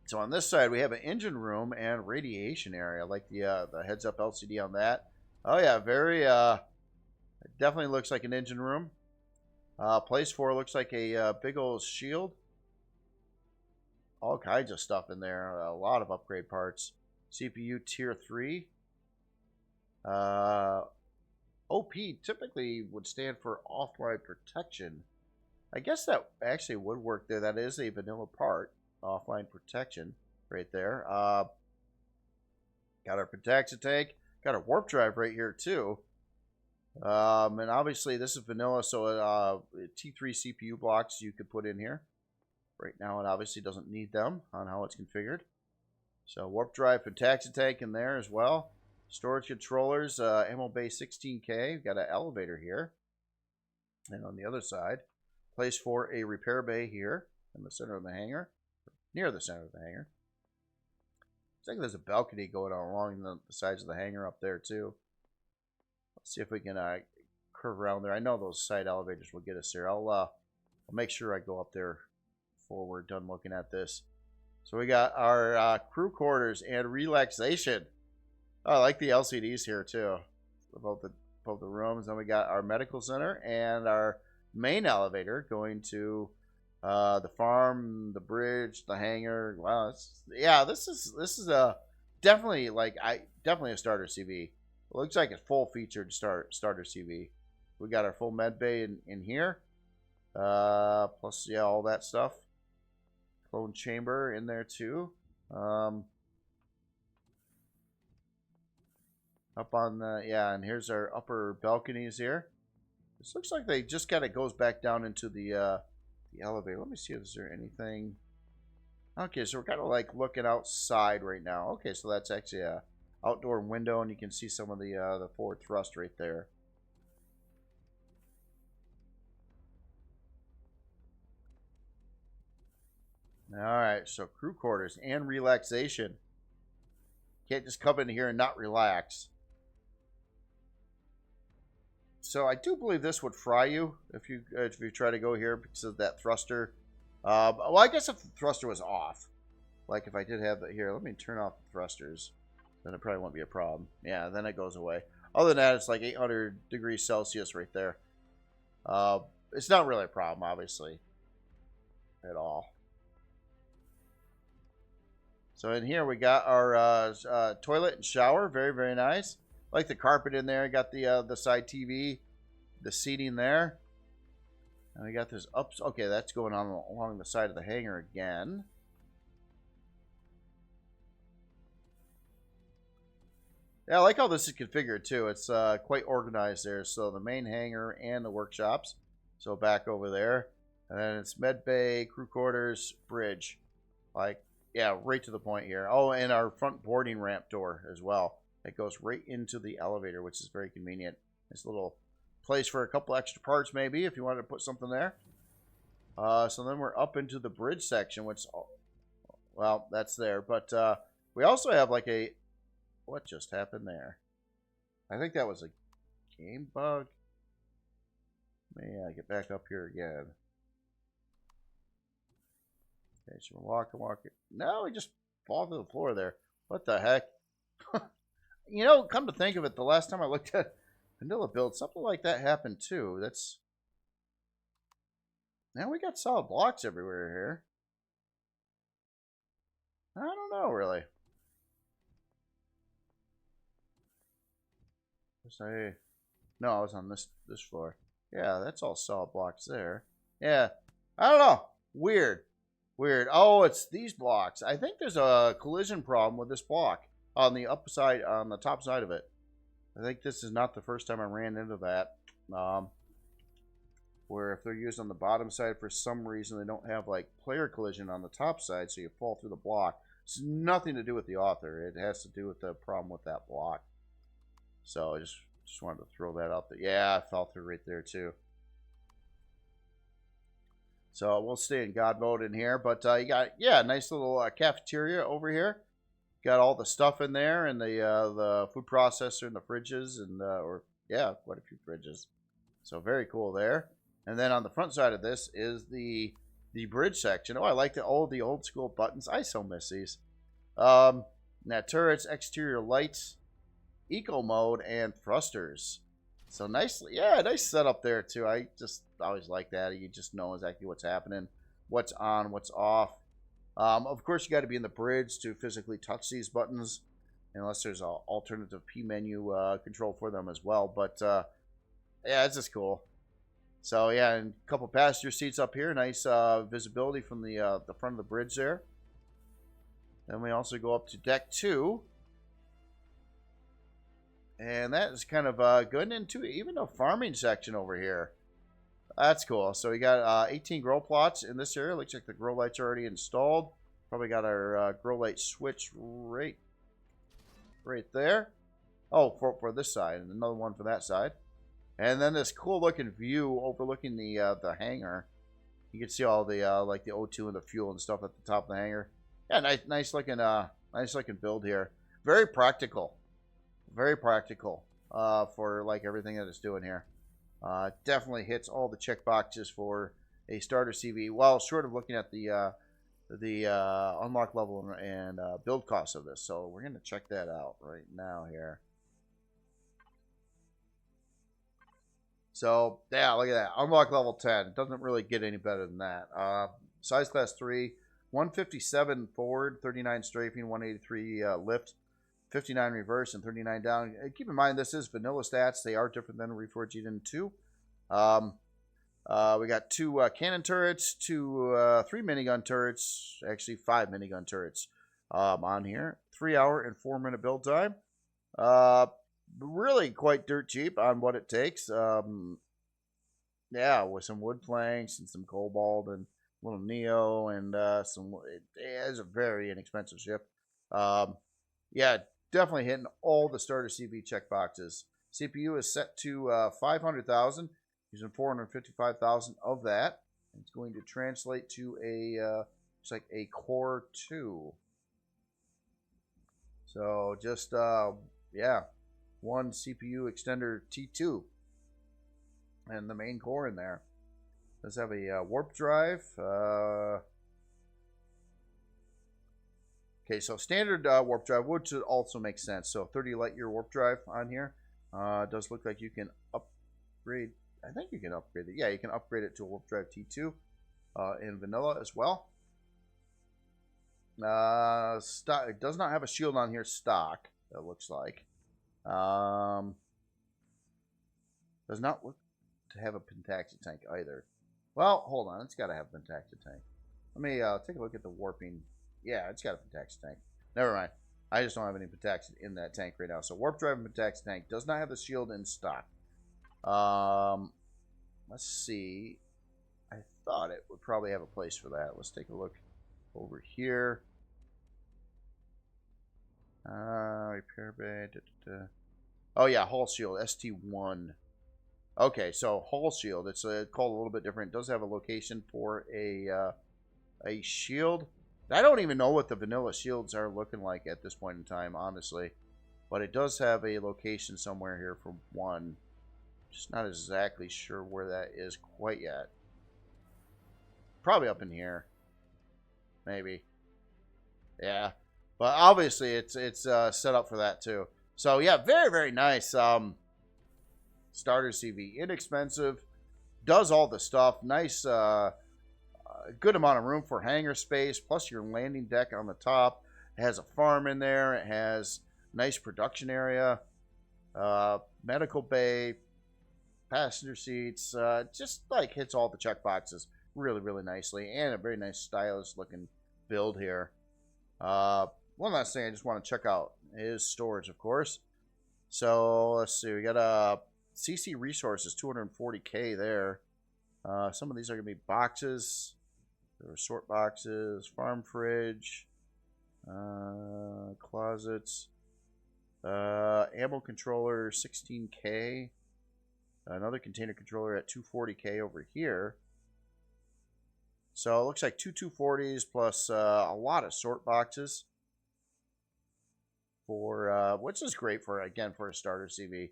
So on this side, we have an engine room and radiation area. I like the heads-up LCD on that. Oh yeah, very. It definitely looks like an engine room. Place 4 looks like a big old shield. All kinds of stuff in there. A lot of upgrade parts. CPU tier 3. OP typically would stand for offline protection. I guess that actually would work there. That is a vanilla part. Offline protection right there. Got our protection tank. Got our warp drive right here too. And obviously this is vanilla, so T3 CPU blocks you could put in here. Right now it obviously doesn't need them on how it's configured. So warp drive, protection tank in there as well. Storage controllers, ammo bay 16K. We've got an elevator here. And on the other side, place for a repair bay here in the center of the hangar. Near the center of the hangar. Looks like there's a balcony going on along the sides of the hangar up there too. Let's see if we can curve around there. I know those side elevators will get us there. I'll make sure I go up there before we're done looking at this. So we got our crew quarters and relaxation. Oh, I like the LCDs here too. Both the rooms. Then we got our medical center and our main elevator going to the farm, the bridge, the hangar. Wow, this is a definitely definitely a starter CV. It looks like a full featured starter CV. We got our full med bay in here. Plus all that stuff. Clone chamber in there too. Up on the and here's our upper balconies here. This looks like they just kind of goes back down into the elevator. Let me see if there's anything. Okay, so we're kind of like looking outside right now. Okay, so that's actually a outdoor window, and you can see some of the forward thrust right there. All right, so crew quarters and relaxation. Can't just come in here and not relax. So I do believe this would fry you if you try to go here because of that thruster. Well, I guess if the thruster was off, like if I did have it here, let me turn off the thrusters, then it probably won't be a problem. Yeah, then it goes away. Other than that, it's like 800 degrees Celsius right there. It's not really a problem, obviously, at all. So in here we got our toilet and shower, very very nice. Like the carpet in there. Got the side TV, the seating there. And we got this ups. Okay, that's going on along the side of the hangar again. Yeah, I like how this is configured too. It's quite organized there. So the main hangar and the workshops. So back over there, and then it's med bay, crew quarters, bridge. Like yeah, right to the point here. Oh, and our front boarding ramp door as well. It goes right into the elevator, which is very convenient. Nice little place for a couple extra parts, maybe, if you wanted to put something there. So then we're up into the bridge section, which, well, that's there. But we also have like a, what just happened there? I think that was a game bug. May I get back up here again? Okay, so we're walking. No, we just fall to the floor there. What the heck? You know, come to think of it, the last time I looked at vanilla build, something like that happened too. That's now we got solid blocks everywhere here. I don't know really. No, I was on this floor. Yeah, that's all solid blocks there. Yeah, I don't know. Weird. Weird. Oh, it's these blocks. I think there's a collision problem with this block on the upside, on the top side of it. I think this is not the first time I ran into that. Where if they're used on the bottom side for some reason, they don't have like player collision on the top side, so you fall through the block. It's nothing to do with the author. It has to do with the problem with that block. So I just wanted to throw that out there. Yeah, I fell through right there too. So we'll stay in God mode in here. But you got, yeah, nice little cafeteria over here. Got all the stuff in there and the food processor and the fridges and, or yeah, quite a few fridges. So very cool there. And then on the front side of this is the bridge section. Oh, I like the old school buttons. I so miss these. Now turrets, exterior lights, eco mode, and thrusters. So nicely, yeah, nice setup there too. I just always like that. You just know exactly what's happening, what's on, what's off. Of course, you got to be in the bridge to physically touch these buttons, unless there's an alternative P menu control for them as well. But yeah, it's just cool. So yeah, and a couple passenger seats up here. Nice visibility from the front of the bridge there. Then we also go up to deck 2. And that is kind of good into even a farming section over here. That's cool. So we got 18 grow plots in this area. Looks like the grow lights are already installed. Probably got our grow light switch right there. Oh, for this side, and another one for that side. And then this cool looking view overlooking the hangar. You can see all the like the O2 and the fuel and stuff at the top of the hangar. Yeah, nice looking build here. Very practical. Very practical for like everything that it's doing here. Definitely hits all the check boxes for a starter CV. Well, short of looking at the unlock level and build cost of this. So we're gonna check that out right now here. So yeah, look at that. Unlock level 10. Doesn't really get any better than that. Size class 3, 157 forward, 39 strafing, 183 lift. 59 reverse and 39 down. Keep in mind, this is vanilla stats. They are different than Reforged Eden 2. We got 2 cannon turrets, 3 minigun turrets, actually 5 minigun turrets on here. 3-hour and 4-minute build time. Really quite dirt cheap on what it takes. Yeah, with some wood planks and some cobalt and a little neo and it is a very inexpensive ship. Yeah, definitely hitting all the starter CV check boxes. CPU is set to 500,000, using 455,000 of that. It's going to translate to it's like a Core 2. So just yeah, one CPU extender T2, and the main core in there. Does have a warp drive. Okay, so standard warp drive, which also makes sense. So 30 light year warp drive on here. Does look like you can upgrade. I think you can upgrade it. Yeah, you can upgrade it to a warp drive T2 in vanilla as well. Stock, it does not have a shield on here stock, it looks like. Does not look to have a pentaxi tank either. Well, hold on. It's got to have a pentaxi tank. Let me take a look at the warping. Yeah, it's got a pentaxi tank. Never mind. I just don't have any pentaxi in that tank right now. So warp drive and pentaxi tank does not have the shield in stock. Let's see. I thought it would probably have a place for that. Let's take a look over here. Repair bay. Oh yeah, hull shield ST1. Okay, so hull shield. It's called a little bit different. It does have a location for a shield. I don't even know what the vanilla shields are looking like at this point in time, honestly. But it does have a location somewhere here for one. Just not exactly sure where that is quite yet. Probably up in here. Maybe. Yeah. But obviously it's set up for that too. So yeah, very, very nice. Starter CV. Inexpensive. Does all the stuff. Nice good amount of room for hangar space, plus your landing deck on the top. It has a farm in there. It has nice production area. Medical bay, passenger seats, just like hits all the check boxes really, really nicely, and a very nice stylish looking build here. One last thing I just want to check out is storage, of course. So let's see, we got CC resources, 240k there. Some of these are gonna be boxes. There are sort boxes, farm fridge, closets, ammo controller, 16k. Another container controller at 240k over here. So it looks like two 240s plus a lot of sort boxes for which is great for, again, for a starter CV.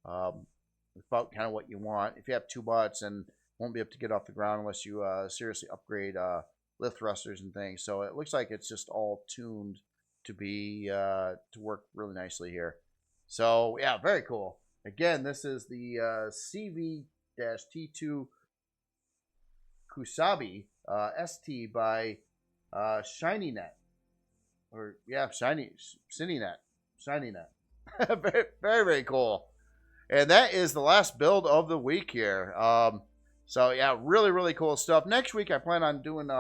About kind of what you want. If you have 2 bots and won't be able to get off the ground unless you seriously upgrade lift thrusters and things. So it looks like it's just all tuned to be to work really nicely here. So yeah, very cool. Again, this is the CV-T2 Kusabi ST by ShinyNet. Or yeah, ShinyNet. very, very, very cool. And that is the last build of the week here. So yeah, really, really cool stuff. Next week I plan on doing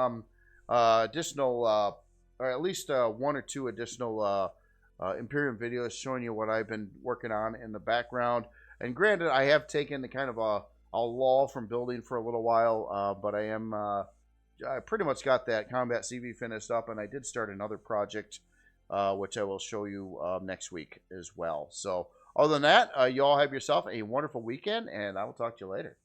additional, or at least 1 or 2 additional Empyrion videos showing you what I've been working on in the background. And granted, I have taken the kind of a lull from building for a little while, but I pretty much got that combat CV finished up, and I did start another project, which I will show you next week as well. So other than that, you all have yourself a wonderful weekend, and I will talk to you later.